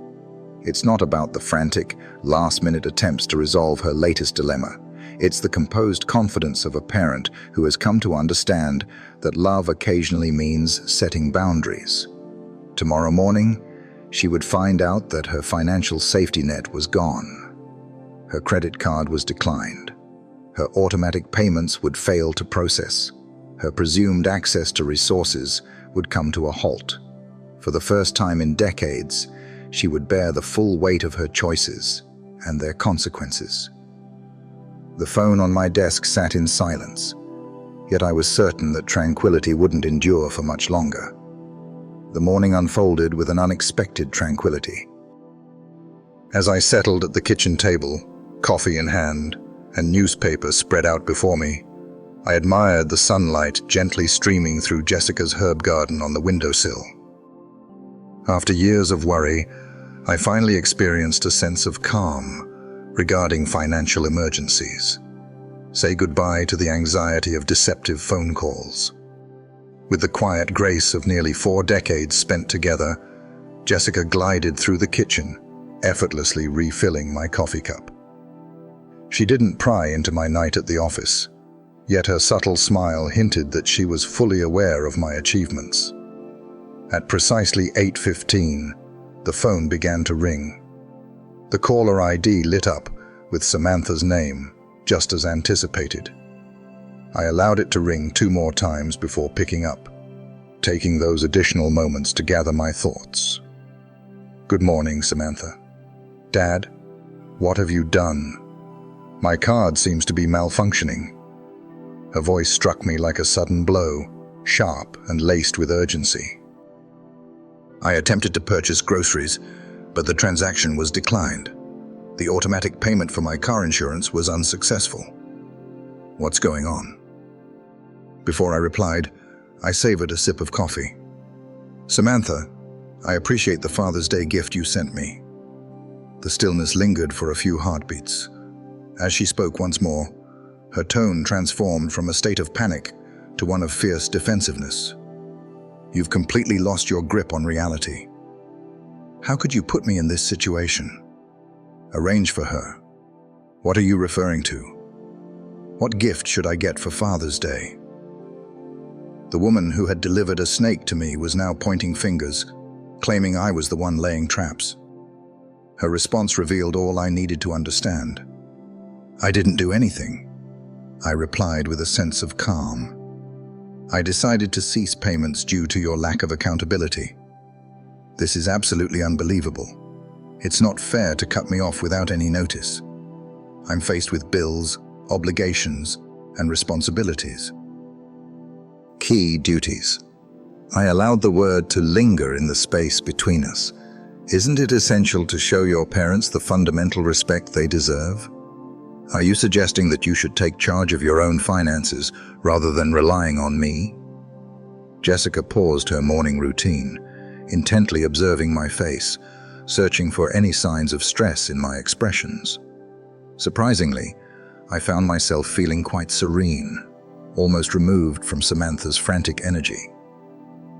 It's not about the frantic, last-minute attempts to resolve her latest dilemma. It's the composed confidence of a parent who has come to understand that love occasionally means setting boundaries. Tomorrow morning, she would find out that her financial safety net was gone. Her credit card was declined. Her automatic payments would fail to process. Her presumed access to resources would come to a halt. For the first time in decades, she would bear the full weight of her choices and their consequences. The phone on my desk sat in silence, yet I was certain that tranquility wouldn't endure for much longer. The morning unfolded with an unexpected tranquility. As I settled at the kitchen table, coffee in hand, and newspaper spread out before me, I admired the sunlight gently streaming through Jessica's herb garden on the windowsill. After years of worry, I finally experienced a sense of calm regarding financial emergencies. Say goodbye to the anxiety of deceptive phone calls. With the quiet grace of nearly 4 decades spent together, Jessica glided through the kitchen, effortlessly refilling my coffee cup. She didn't pry into my night at the office, yet her subtle smile hinted that she was fully aware of my achievements. At precisely 8:15, the phone began to ring. The caller ID lit up with Samantha's name, just as anticipated. I allowed it to ring 2 more times before picking up, taking those additional moments to gather my thoughts. "Good morning, Samantha." "Dad, what have you done? My card seems to be malfunctioning." Her voice struck me like a sudden blow, sharp and laced with urgency. "I attempted to purchase groceries, but the transaction was declined. The automatic payment for my car insurance was unsuccessful. What's going on?" Before I replied, I savored a sip of coffee. "Samantha, I appreciate the Father's Day gift you sent me." The stillness lingered for a few heartbeats. As she spoke once more, her tone transformed from a state of panic to one of fierce defensiveness. "You've completely lost your grip on reality. How could you put me in this situation? Arrange for her. What are you referring to? What gift should I get for Father's Day?" The woman who had delivered a snake to me was now pointing fingers, claiming I was the one laying traps. Her response revealed all I needed to understand. "I didn't do anything," I replied with a sense of calm. "I decided to cease payments due to your lack of accountability. This is absolutely unbelievable. It's not fair to cut me off without any notice. I'm faced with bills, obligations, and responsibilities. Key duties. I allowed the word to linger in the space between us. Isn't it essential to show your parents the fundamental respect they deserve? Are you suggesting that you should take charge of your own finances rather than relying on me? Jessica paused her morning routine, intently observing my face, searching for any signs of stress in my expressions. Surprisingly, I found myself feeling quite serene, almost removed from Samantha's frantic energy.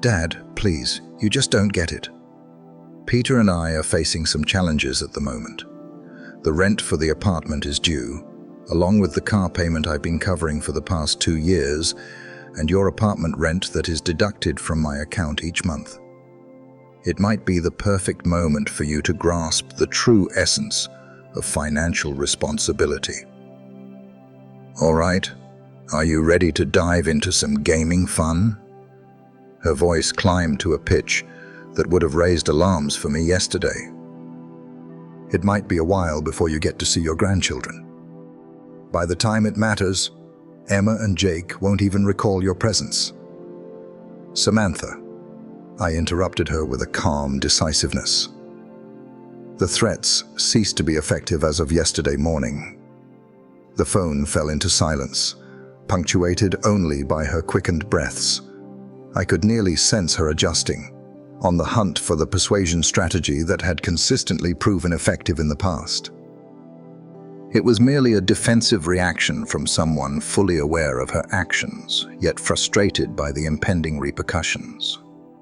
"Dad, please, you just don't get it. Peter and I are facing some challenges at the moment. The rent for the apartment is due, along with the car payment I've been covering for the past 2 years, and your apartment rent that is deducted from my account each month. It might be the perfect moment for you to grasp the true essence of financial responsibility. All right, are you ready to dive into some gaming fun?" Her voice climbed to a pitch that would have raised alarms for me yesterday. "It might be a while before you get to see your grandchildren. By the time it matters, Emma and Jake won't even recall your presence." "Samantha," I interrupted her with a calm decisiveness. The threats ceased to be effective as of yesterday morning. The phone fell into silence, punctuated only by her quickened breaths. I could nearly sense her adjusting, on the hunt for the persuasion strategy that had consistently proven effective in the past. It was merely a defensive reaction from someone fully aware of her actions, yet frustrated by the impending repercussions.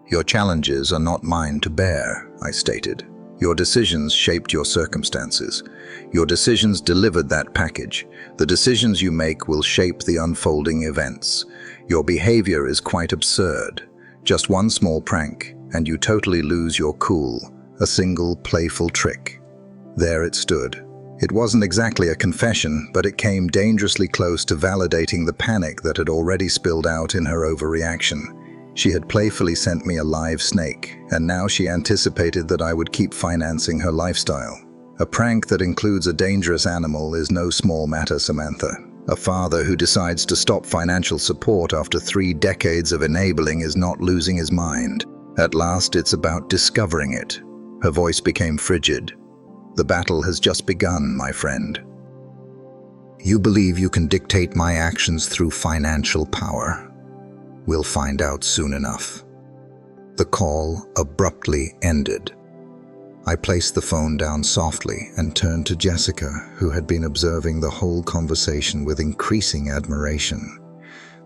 "Your challenges are not mine to bear," I stated. "Your decisions shaped your circumstances. Your decisions delivered that package. The decisions you make will shape the unfolding events. Your behavior is quite absurd. Just one small prank, and you totally lose your cool, a single playful trick." There it stood. It wasn't exactly a confession, but it came dangerously close to validating the panic that had already spilled out in her overreaction. She had playfully sent me a live snake, and now she anticipated that I would keep financing her lifestyle. A prank that includes a dangerous animal is no small matter, Samantha. A father who decides to stop financial support after 3 decades of enabling is not losing his mind. At last, it's about discovering it. Her voice became frigid. "The battle has just begun, my friend. You believe you can dictate my actions through financial power. We'll find out soon enough." The call abruptly ended. I placed the phone down softly and turned to Jessica, who had been observing the whole conversation with increasing admiration.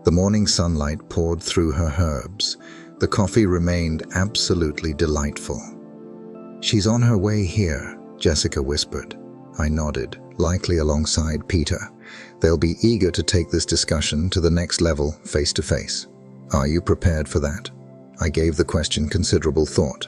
The morning sunlight poured through her herbs. The coffee remained absolutely delightful. "She's on her way here," Jessica whispered. I nodded, likely alongside Peter. They'll be eager to take this discussion to the next level, face to face. Are you prepared for that? I gave the question considerable thought.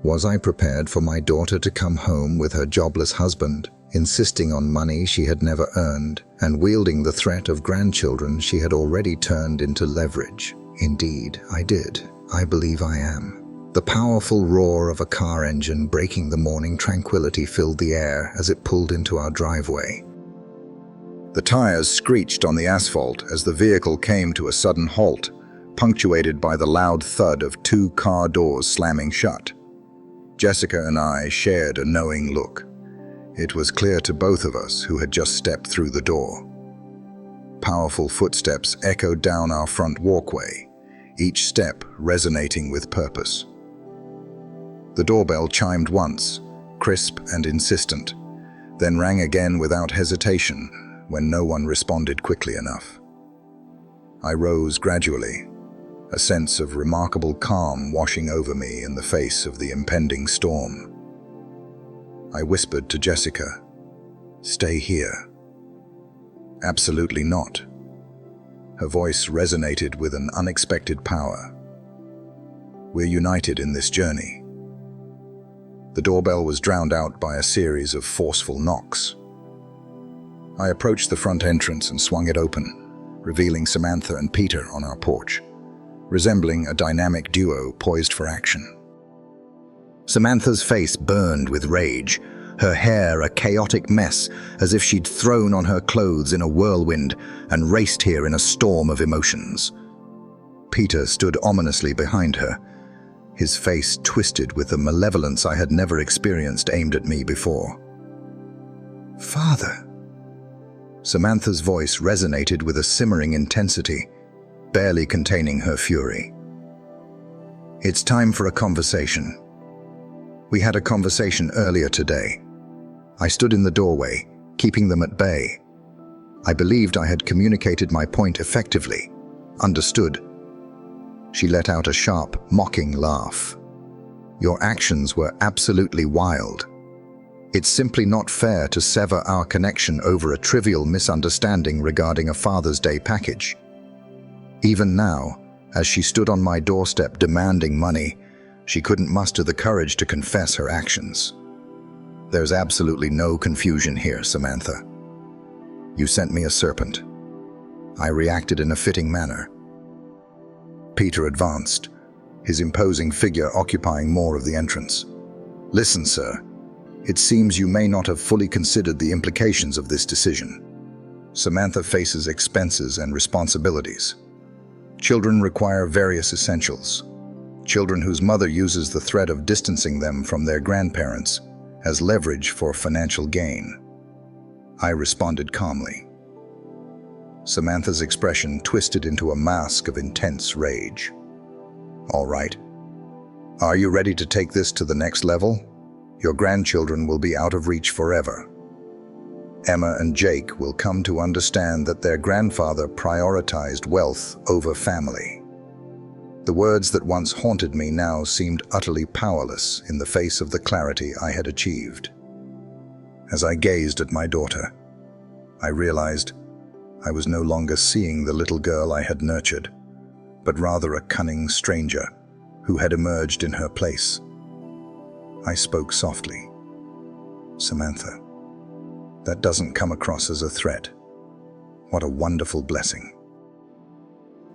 Was I prepared for my daughter to come home with her jobless husband, insisting on money she had never earned, and wielding the threat of grandchildren she had already turned into leverage? Indeed, I did. I believe I am. The powerful roar of a car engine breaking the morning tranquility filled the air as it pulled into our driveway. The tires screeched on the asphalt as the vehicle came to a sudden halt, punctuated by the loud thud of 2 car doors slamming shut. Jessica and I shared a knowing look. It was clear to both of us who had just stepped through the door. Powerful footsteps echoed down our front walkway, each step resonating with purpose. The doorbell chimed once, crisp and insistent, then rang again without hesitation when no one responded quickly enough. I rose gradually, a sense of remarkable calm washing over me in the face of the impending storm. I whispered to Jessica, "Stay here." "Absolutely not." Her voice resonated with an unexpected power. "We're united in this journey." The doorbell was drowned out by a series of forceful knocks. I approached the front entrance and swung it open, revealing Samantha and Peter on our porch, resembling a dynamic duo poised for action. Samantha's face burned with rage, her hair a chaotic mess, as if she'd thrown on her clothes in a whirlwind and raced here in a storm of emotions. Peter stood ominously behind her, his face twisted with a malevolence I had never experienced aimed at me before. "Father." Samantha's voice resonated with a simmering intensity, barely containing her fury. "It's time for a conversation. We had a conversation earlier today. I stood in the doorway, keeping them at bay. I believed I had communicated my point effectively. Understood." She let out a sharp, mocking laugh. "Your actions were absolutely wild. It's simply not fair to sever our connection over a trivial misunderstanding regarding a Father's Day package." Even now, as she stood on my doorstep demanding money, she couldn't muster the courage to confess her actions. "There's absolutely no confusion here, Samantha. You sent me a serpent. I reacted in a fitting manner." Peter advanced, his imposing figure occupying more of the entrance. "Listen, sir. It seems you may not have fully considered the implications of this decision. Samantha faces expenses and responsibilities. Children require various essentials. Children whose mother uses the threat of distancing them from their grandparents as leverage for financial gain." I responded calmly. Samantha's expression twisted into a mask of intense rage. "All right. Are you ready to take this to the next level? Your grandchildren will be out of reach forever. Emma and Jake will come to understand that their grandfather prioritized wealth over family." The words that once haunted me now seemed utterly powerless in the face of the clarity I had achieved. As I gazed at my daughter, I realized I was no longer seeing the little girl I had nurtured, but rather a cunning stranger who had emerged in her place. I spoke softly. "Samantha, that doesn't come across as a threat. What a wonderful blessing."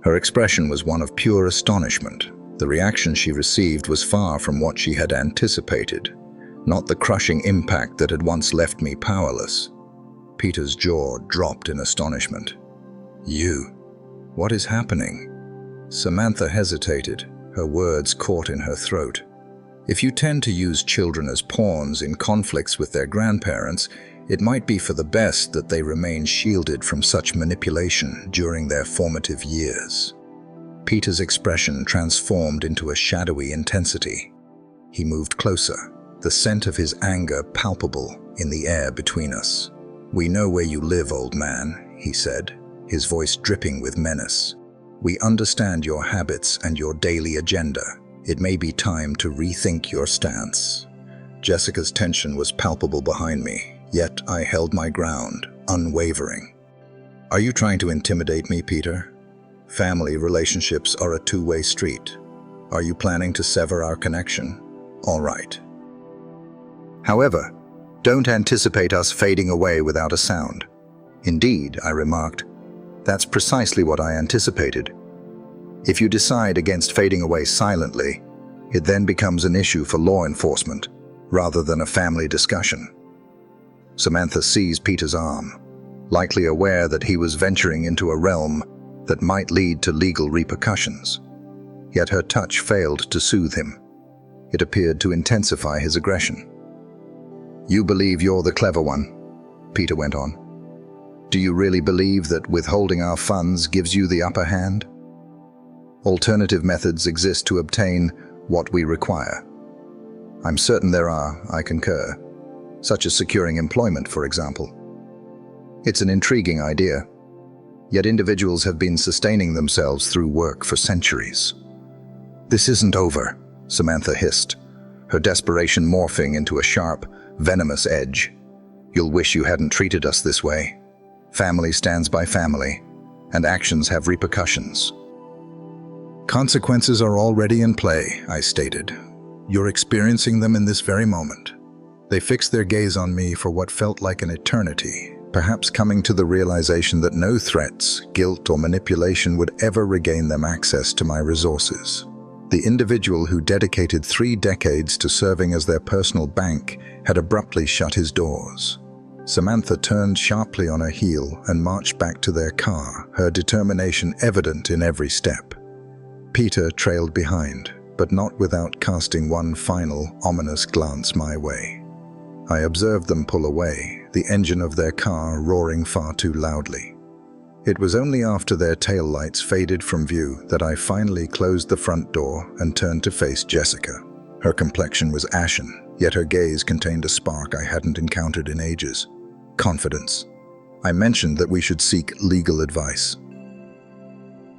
Her expression was one of pure astonishment. The reaction she received was far from what she had anticipated, not the crushing impact that had once left me powerless. Peter's jaw dropped in astonishment. "You? What is happening?" Samantha hesitated, her words caught in her throat. "If you tend to use children as pawns in conflicts with their grandparents, it might be for the best that they remain shielded from such manipulation during their formative years." Peter's expression transformed into a shadowy intensity. He moved closer, the scent of his anger palpable in the air between us. "We know where you live, old man," he said, his voice dripping with menace. "We understand your habits and your daily agenda. It may be time to rethink your stance." Jessica's tension was palpable behind me, yet I held my ground, unwavering. "Are you trying to intimidate me, Peter? Family relationships are a two-way street. Are you planning to sever our connection? All right. However, don't anticipate us fading away without a sound." "Indeed," I remarked, "that's precisely what I anticipated. If you decide against fading away silently, it then becomes an issue for law enforcement, rather than a family discussion." Samantha seized Peter's arm, likely aware that he was venturing into a realm that might lead to legal repercussions. Yet her touch failed to soothe him. It appeared to intensify his aggression. "You believe you're the clever one," Peter went on. "Do you really believe that withholding our funds gives you the upper hand? Alternative methods exist to obtain what we require." "I'm certain there are," I concur, "such as securing employment, for example." It's an intriguing idea, yet individuals have been sustaining themselves through work for centuries. "This isn't over," Samantha hissed, her desperation morphing into a sharp, venomous edge. "You'll wish you hadn't treated us this way. Family stands by family, and actions have repercussions." "Consequences are already in play," I stated. "You're experiencing them in this very moment." They fixed their gaze on me for what felt like an eternity, perhaps coming to the realization that no threats, guilt, or manipulation would ever regain them access to my resources. The individual who dedicated 3 decades to serving as their personal bank had abruptly shut his doors. Samantha turned sharply on her heel and marched back to their car, her determination evident in every step. Peter trailed behind, but not without casting one final, ominous glance my way. I observed them pull away, the engine of their car roaring far too loudly. It was only after their taillights faded from view that I finally closed the front door and turned to face Jessica. Her complexion was ashen, yet her gaze contained a spark I hadn't encountered in ages. Confidence. I mentioned that we should seek legal advice.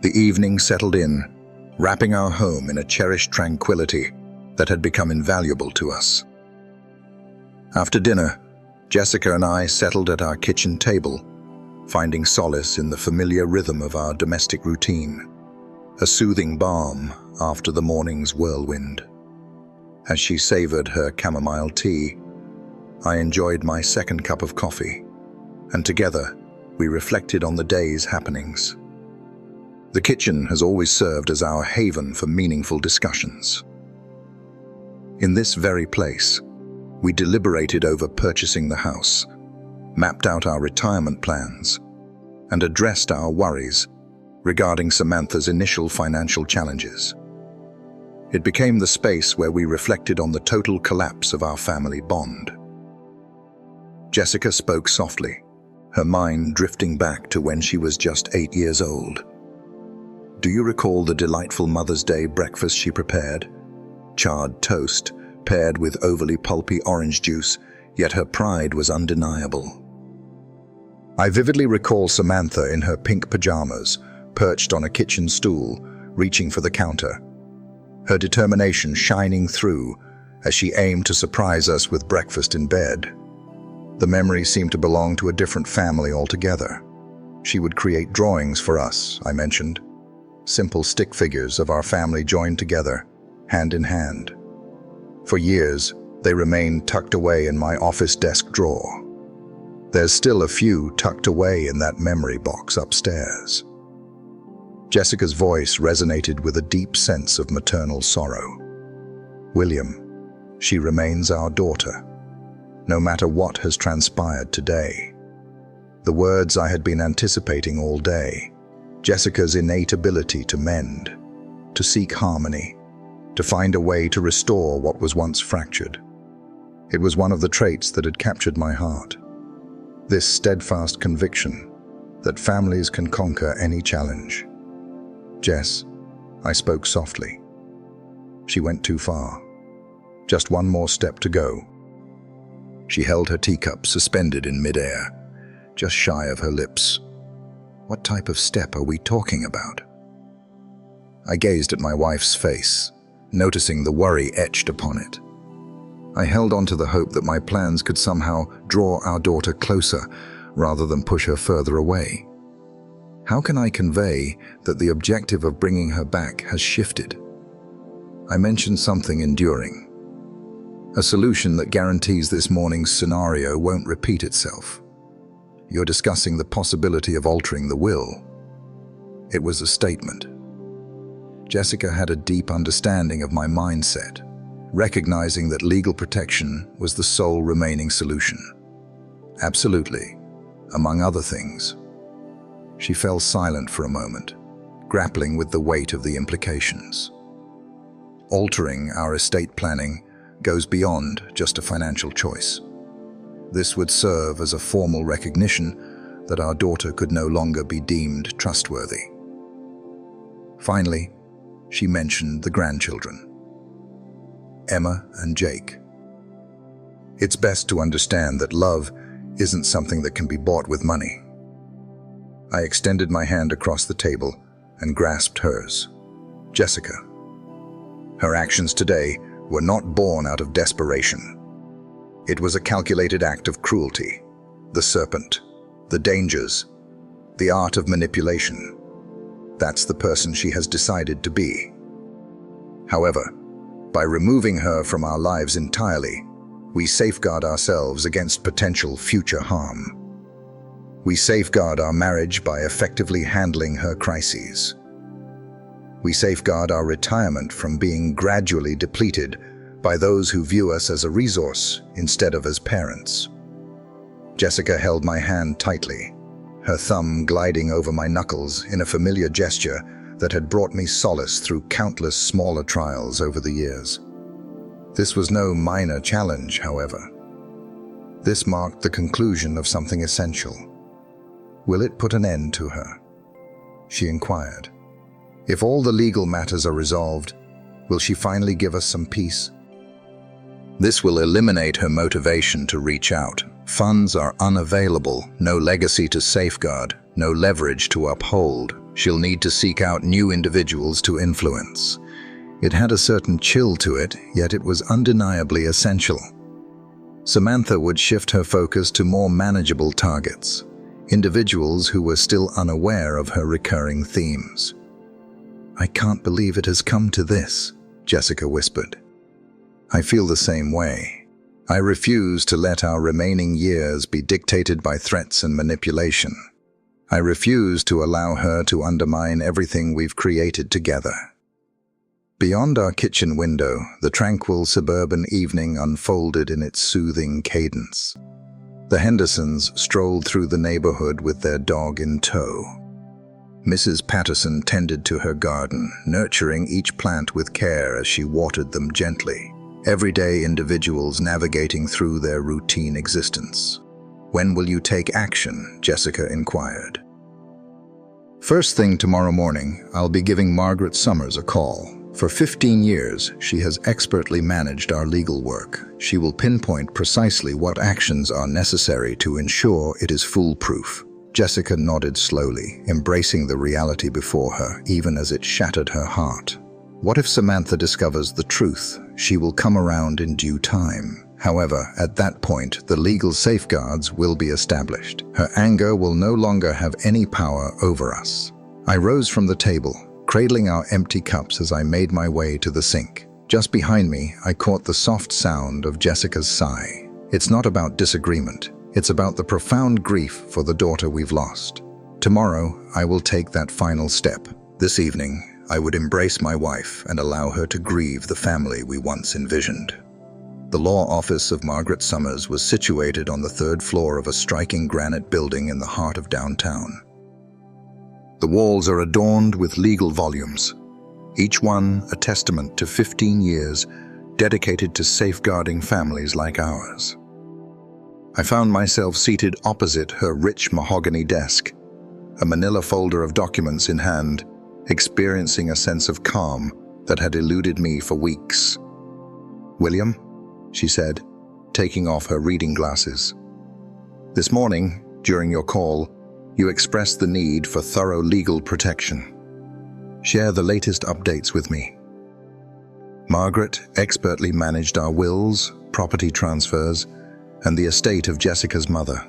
The evening settled in, wrapping our home in a cherished tranquility that had become invaluable to us. After dinner, Jessica and I settled at our kitchen table, finding solace in the familiar rhythm of our domestic routine, a soothing balm after the morning's whirlwind. As she savored her chamomile tea, I enjoyed my second cup of coffee, and together we reflected on the day's happenings. The kitchen has always served as our haven for meaningful discussions. In this very place, we deliberated over purchasing the house, mapped out our retirement plans, and addressed our worries regarding Samantha's initial financial challenges. It became the space where we reflected on the total collapse of our family bond. Jessica spoke softly, her mind drifting back to when she was just 8 years old. Do you recall the delightful Mother's Day breakfast she prepared? Charred toast, paired with overly pulpy orange juice, yet her pride was undeniable. I vividly recall Samantha in her pink pajamas, perched on a kitchen stool, reaching for the counter, her determination shining through as she aimed to surprise us with breakfast in bed. The memory seemed to belong to a different family altogether. She would create drawings for us, I mentioned, simple stick figures of our family joined together, hand in hand. For years, they remained tucked away in my office desk drawer. There's still a few tucked away in that memory box upstairs. Jessica's voice resonated with a deep sense of maternal sorrow. William, she remains our daughter, no matter what has transpired today. The words I had been anticipating all day, Jessica's innate ability to mend, to seek harmony, to find a way to restore what was once fractured. It was one of the traits that had captured my heart. This steadfast conviction that families can conquer any challenge. Jess, I spoke softly. She went too far. Just one more step to go. She held her teacup suspended in midair, just shy of her lips. What type of step are we talking about? I gazed at my wife's face, noticing the worry etched upon it. I held on to the hope that my plans could somehow draw our daughter closer rather than push her further away. How can I convey that the objective of bringing her back has shifted? I mentioned something enduring, a solution that guarantees this morning's scenario won't repeat itself. You're discussing the possibility of altering the will. It was a statement. Jessica had a deep understanding of my mindset, recognizing that legal protection was the sole remaining solution. Absolutely, among other things. She fell silent for a moment, grappling with the weight of the implications. Altering our estate planning goes beyond just a financial choice. This would serve as a formal recognition that our daughter could no longer be deemed trustworthy. Finally, she mentioned the grandchildren, Emma and Jake. It's best to understand that love isn't something that can be bought with money. I extended my hand across the table and grasped hers. Jessica. Her actions today were not born out of desperation. It was a calculated act of cruelty, the serpent, the dangers, the art of manipulation. That's the person she has decided to be. However, by removing her from our lives entirely, we safeguard ourselves against potential future harm. We safeguard our marriage by effectively handling her crises. We safeguard our retirement from being gradually depleted by those who view us as a resource instead of as parents. Jessica held my hand tightly, her thumb gliding over my knuckles in a familiar gesture that had brought me solace through countless smaller trials over the years. This was no minor challenge, however. This marked the conclusion of something essential. Will it put an end to her? She inquired. If all the legal matters are resolved, will she finally give us some peace? This will eliminate her motivation to reach out. Funds are unavailable, no legacy to safeguard, no leverage to uphold. She'll need to seek out new individuals to influence. It had a certain chill to it, yet it was undeniably essential. Samantha would shift her focus to more manageable targets, individuals who were still unaware of her recurring themes. "I can't believe it has come to this," Jessica whispered. "I feel the same way. I refuse to let our remaining years be dictated by threats and manipulation. I refuse to allow her to undermine everything we've created together." Beyond our kitchen window, the tranquil suburban evening unfolded in its soothing cadence. The Hendersons strolled through the neighborhood with their dog in tow. Mrs. Patterson tended to her garden, nurturing each plant with care as she watered them gently. Everyday individuals navigating through their routine existence. "When will you take action?" Jessica inquired. "First thing tomorrow morning, I'll be giving Margaret Summers a call. For 15 years, she has expertly managed our legal work. She will pinpoint precisely what actions are necessary to ensure it is foolproof." Jessica nodded slowly, embracing the reality before her, even as it shattered her heart. What if Samantha discovers the truth? She will come around in due time. However, at that point, the legal safeguards will be established. Her anger will no longer have any power over us. I rose from the table, cradling our empty cups as I made my way to the sink. Just behind me, I caught the soft sound of Jessica's sigh. It's not about disagreement. It's about the profound grief for the daughter we've lost. Tomorrow, I will take that final step. This evening, I would embrace my wife and allow her to grieve the family we once envisioned. The law office of Margaret Summers was situated on the 3rd floor of a striking granite building in the heart of downtown. The walls are adorned with legal volumes, each one a testament to 15 years dedicated to safeguarding families like ours. I found myself seated opposite her rich mahogany desk, a manila folder of documents in hand, experiencing a sense of calm that had eluded me for weeks. "William," she said, taking off her reading glasses. "This morning, during your call, you expressed the need for thorough legal protection. Share the latest updates with me." Margaret expertly managed our wills, property transfers, and the estate of Jessica's mother.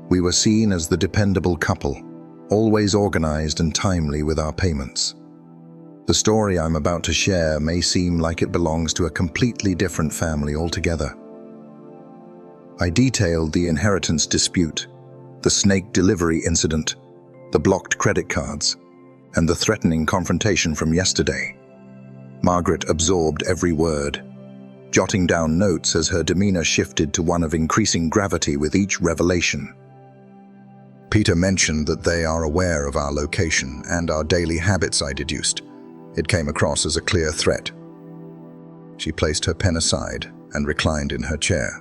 We were seen as the dependable couple, always organized and timely with our payments. The story I'm about to share may seem like it belongs to a completely different family altogether. I detailed the inheritance dispute, the snake delivery incident, the blocked credit cards, and the threatening confrontation from yesterday. Margaret absorbed every word, jotting down notes as her demeanor shifted to one of increasing gravity with each revelation. "Peter mentioned that they are aware of our location and our daily habits," I deduced. It came across as a clear threat. She placed her pen aside and reclined in her chair.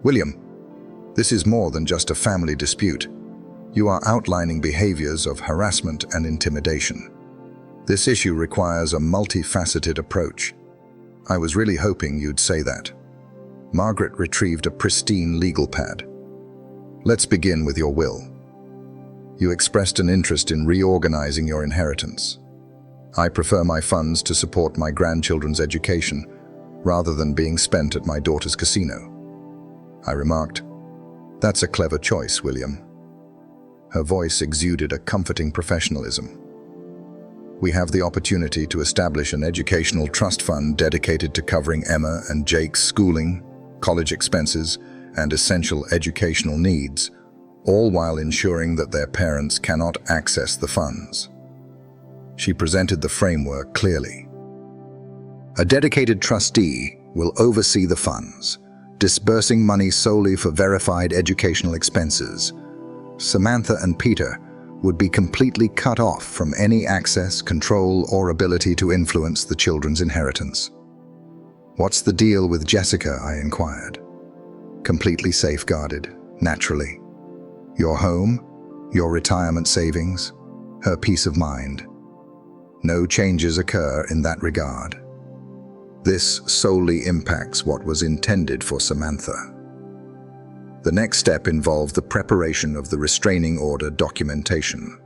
"William, this is more than just a family dispute. You are outlining behaviors of harassment and intimidation. This issue requires a multifaceted approach. I was really hoping you'd say that." Margaret retrieved a pristine legal pad. "Let's begin with your will. You expressed an interest in reorganizing your inheritance. I prefer my funds to support my grandchildren's education rather than being spent at my daughter's casino." I remarked. "That's a clever choice, William." Her voice exuded a comforting professionalism. "We have the opportunity to establish an educational trust fund dedicated to covering Emma and Jake's schooling, college expenses, and essential educational needs, all while ensuring that their parents cannot access the funds. She presented the framework clearly. A dedicated trustee will oversee the funds, disbursing money solely for verified educational expenses. Samantha and Peter would be completely cut off from any access, control, or ability to influence the children's inheritance. "What's the deal with Jessica?" I inquired. "Completely safeguarded, naturally. Your home, your retirement savings, her peace of mind. No changes occur in that regard. This solely impacts what was intended for Samantha." The next step involved the preparation of the restraining order documentation.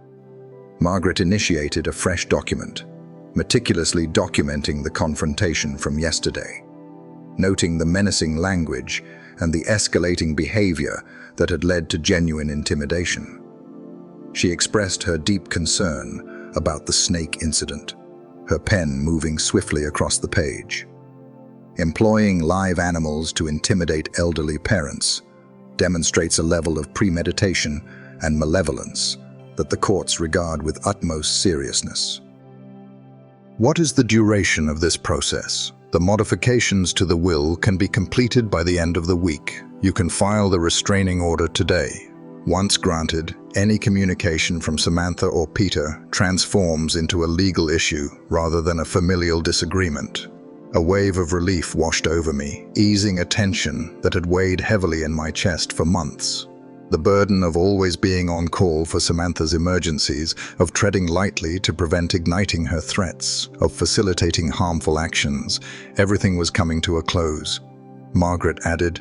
Margaret initiated a fresh document, meticulously documenting the confrontation from yesterday, noting the menacing language and the escalating behavior that had led to genuine intimidation. She expressed her deep concern about the snake incident, her pen moving swiftly across the page. Employing live animals to intimidate elderly parents demonstrates a level of premeditation and malevolence that the courts regard with utmost seriousness. What is the duration of this process? The modifications to the will can be completed by the end of the week. You can file the restraining order today. Once granted, any communication from Samantha or Peter transforms into a legal issue rather than a familial disagreement. A wave of relief washed over me, easing a tension that had weighed heavily in my chest for months. The burden of always being on call for Samantha's emergencies, of treading lightly to prevent igniting her threats, of facilitating harmful actions, everything was coming to a close. Margaret added,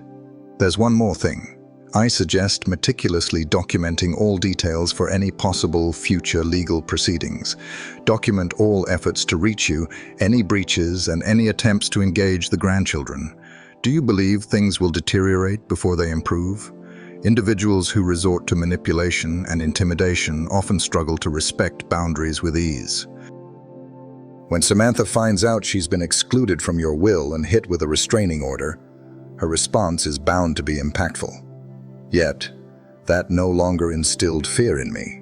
"There's one more thing. I suggest meticulously documenting all details for any possible future legal proceedings. Document all efforts to reach you, any breaches, and any attempts to engage the grandchildren. Do you believe things will deteriorate before they improve? Individuals who resort to manipulation and intimidation often struggle to respect boundaries with ease. When Samantha finds out she's been excluded from your will and hit with a restraining order, her response is bound to be impactful. Yet, that no longer instilled fear in me.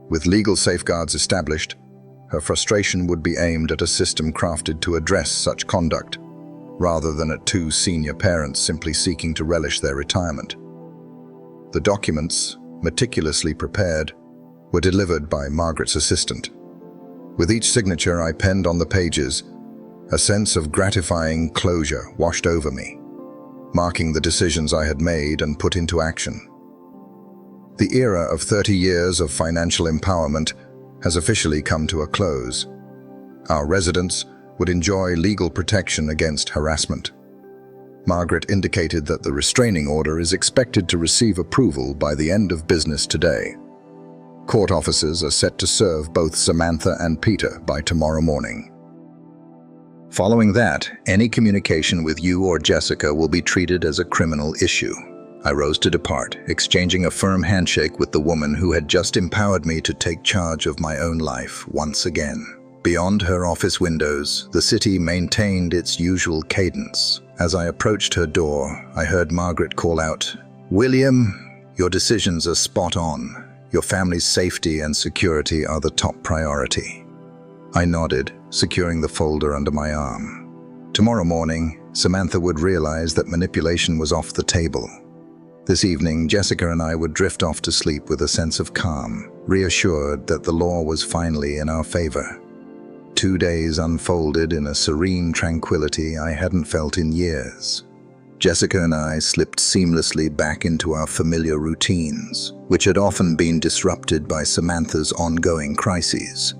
With legal safeguards established, her frustration would be aimed at a system crafted to address such conduct, rather than at two senior parents simply seeking to relish their retirement. The documents, meticulously prepared, were delivered by Margaret's assistant. With each signature I penned on the pages, a sense of gratifying closure washed over me, marking the decisions I had made and put into action. The era of 30 years of financial empowerment has officially come to a close. Our residents would enjoy legal protection against harassment. Margaret indicated that the restraining order is expected to receive approval by the end of business today. Court officers are set to serve both Samantha and Peter by tomorrow morning. Following that, any communication with you or Jessica will be treated as a criminal issue. I rose to depart, exchanging a firm handshake with the woman who had just empowered me to take charge of my own life once again. Beyond her office windows, the city maintained its usual cadence. As I approached her door, I heard Margaret call out, "William, your decisions are spot on. Your family's safety and security are the top priority." I nodded, securing the folder under my arm. Tomorrow morning, Samantha would realize that manipulation was off the table. This evening, Jessica and I would drift off to sleep with a sense of calm, reassured that the law was finally in our favor. 2 days unfolded in a serene tranquility I hadn't felt in years. Jessica and I slipped seamlessly back into our familiar routines, which had often been disrupted by Samantha's ongoing crises.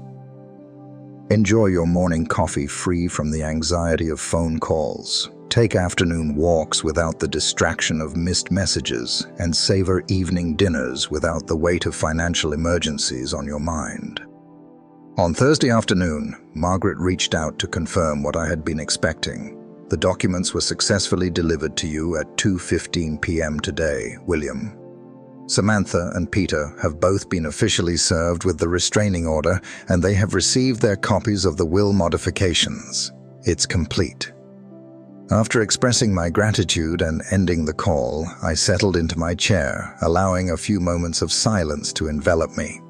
Enjoy your morning coffee free from the anxiety of phone calls. Take afternoon walks without the distraction of missed messages, and savor evening dinners without the weight of financial emergencies on your mind. On Thursday afternoon, Margaret reached out to confirm what I had been expecting. The documents were successfully delivered to you at 2:15 p.m. today, William. Samantha and Peter have both been officially served with the restraining order, and they have received their copies of the will modifications. It's complete. After expressing my gratitude and ending the call, I settled into my chair, allowing a few moments of silence to envelop me.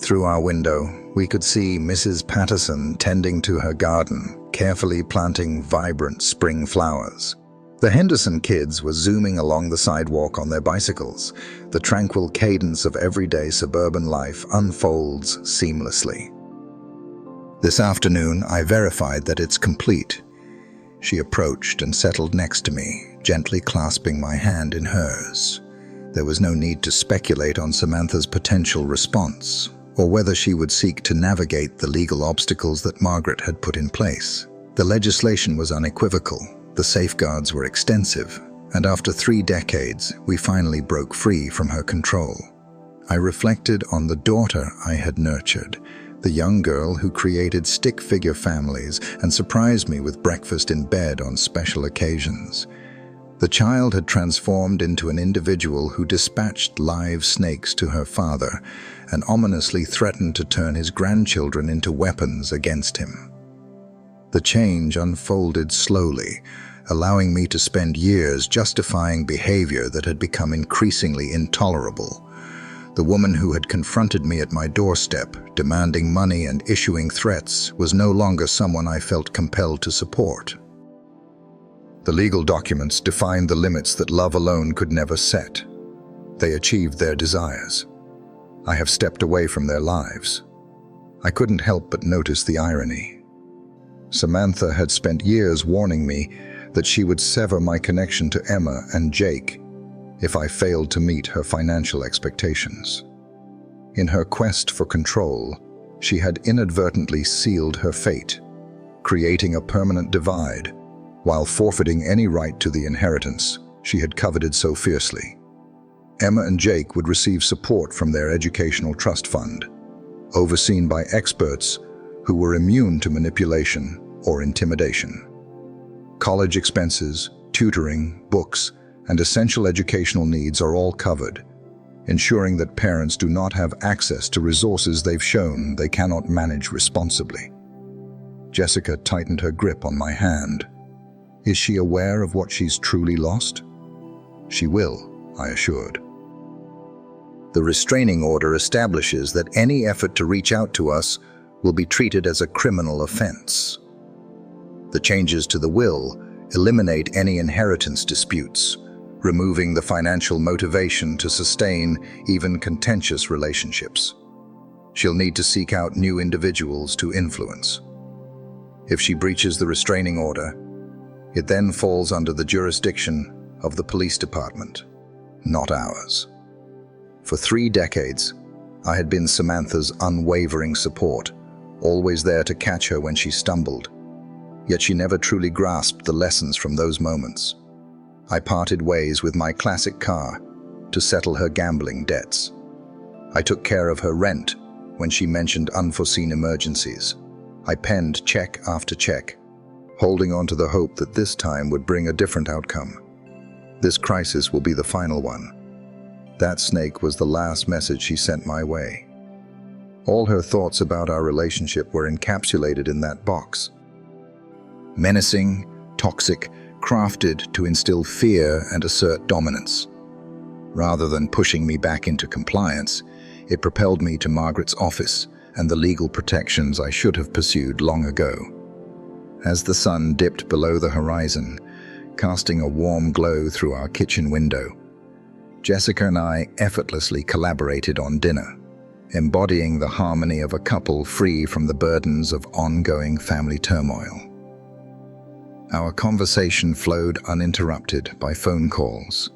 Through our window, We could see Mrs. Patterson tending to her garden, carefully planting vibrant spring flowers. The Henderson kids were zooming along the sidewalk on their bicycles. The tranquil cadence of everyday suburban life unfolds seamlessly. This afternoon, I verified that it's complete. She approached and settled next to me, gently clasping my hand in hers. There was no need to speculate on Samantha's potential response, or whether she would seek to navigate the legal obstacles that Margaret had put in place. The legislation was unequivocal, the safeguards were extensive, and after 3 decades, we finally broke free from her control. I reflected on the daughter I had nurtured, the young girl who created stick figure families and surprised me with breakfast in bed on special occasions. The child had transformed into an individual who dispatched live snakes to her father and ominously threatened to turn his grandchildren into weapons against him. The change unfolded slowly, allowing me to spend years justifying behavior that had become increasingly intolerable. The woman who had confronted me at my doorstep, demanding money and issuing threats, was no longer someone I felt compelled to support. The legal documents defined the limits that love alone could never set. They achieved their desires. I have stepped away from their lives. I couldn't help but notice the irony. Samantha had spent years warning me that she would sever my connection to Emma and Jake if I failed to meet her financial expectations. In her quest for control, she had inadvertently sealed her fate, creating a permanent divide while forfeiting any right to the inheritance she had coveted so fiercely. Emma and Jake would receive support from their educational trust fund, overseen by experts who were immune to manipulation or intimidation. College expenses, tutoring, books, and essential educational needs are all covered, ensuring that parents do not have access to resources they've shown they cannot manage responsibly. Jessica tightened her grip on my hand. Is she aware of what she's truly lost? She will, I assured. The restraining order establishes that any effort to reach out to us will be treated as a criminal offense. The changes to the will eliminate any inheritance disputes, removing the financial motivation to sustain even contentious relationships. She'll need to seek out new individuals to influence. If she breaches the restraining order, it then falls under the jurisdiction of the police department, not ours. For 3 decades, I had been Samantha's unwavering support, always there to catch her when she stumbled. Yet she never truly grasped the lessons from those moments. I parted ways with my classic car to settle her gambling debts. I took care of her rent when she mentioned unforeseen emergencies. I penned check after check, holding on to the hope that this time would bring a different outcome. This crisis will be the final one. That snake was the last message she sent my way. All her thoughts about our relationship were encapsulated in that box. Menacing, toxic, crafted to instill fear and assert dominance. Rather than pushing me back into compliance, it propelled me to Margaret's office and the legal protections I should have pursued long ago. As the sun dipped below the horizon, casting a warm glow through our kitchen window, Jessica and I effortlessly collaborated on dinner, embodying the harmony of a couple free from the burdens of ongoing family turmoil. Our conversation flowed uninterrupted by phone calls.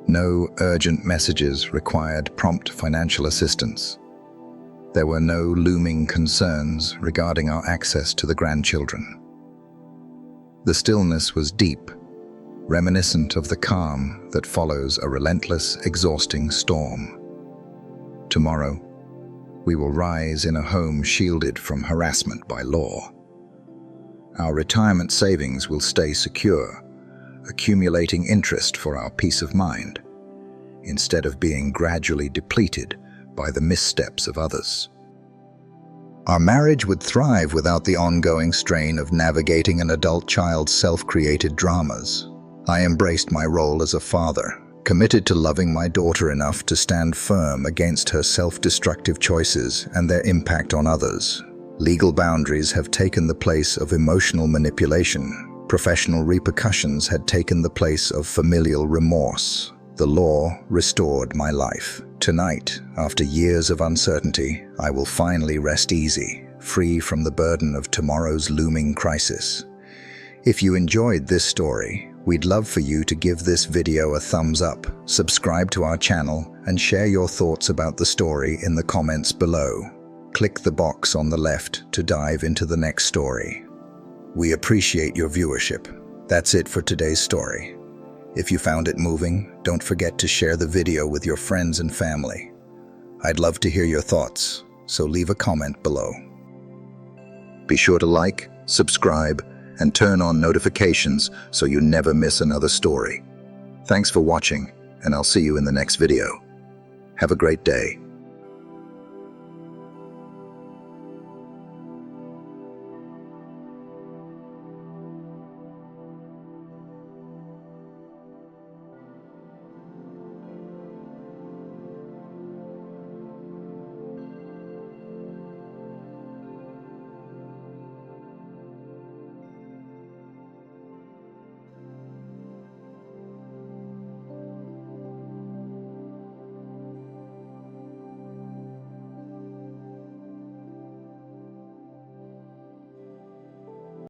No urgent messages required prompt financial assistance. There were no looming concerns regarding our access to the grandchildren. The stillness was deep, reminiscent of the calm that follows a relentless, exhausting storm. Tomorrow, we will rise in a home shielded from harassment by law. Our retirement savings will stay secure, accumulating interest for our peace of mind, instead of being gradually depleted by the missteps of others. Our marriage would thrive without the ongoing strain of navigating an adult child's self-created dramas. I embraced my role as a father, committed to loving my daughter enough to stand firm against her self-destructive choices and their impact on others. Legal boundaries have taken the place of emotional manipulation. Professional repercussions had taken the place of familial remorse. The law restored my life. Tonight, after years of uncertainty, I will finally rest easy, free from the burden of tomorrow's looming crisis. If you enjoyed this story, we'd love for you to give this video a thumbs up, subscribe to our channel, and share your thoughts about the story in the comments below. Click the box on the left to dive into the next story. We appreciate your viewership. That's it for today's story. If you found it moving, don't forget to share the video with your friends and family. I'd love to hear your thoughts, so leave a comment below. Be sure to like, subscribe, and turn on notifications so you never miss another story. Thanks for watching, and I'll see you in the next video. Have a great day.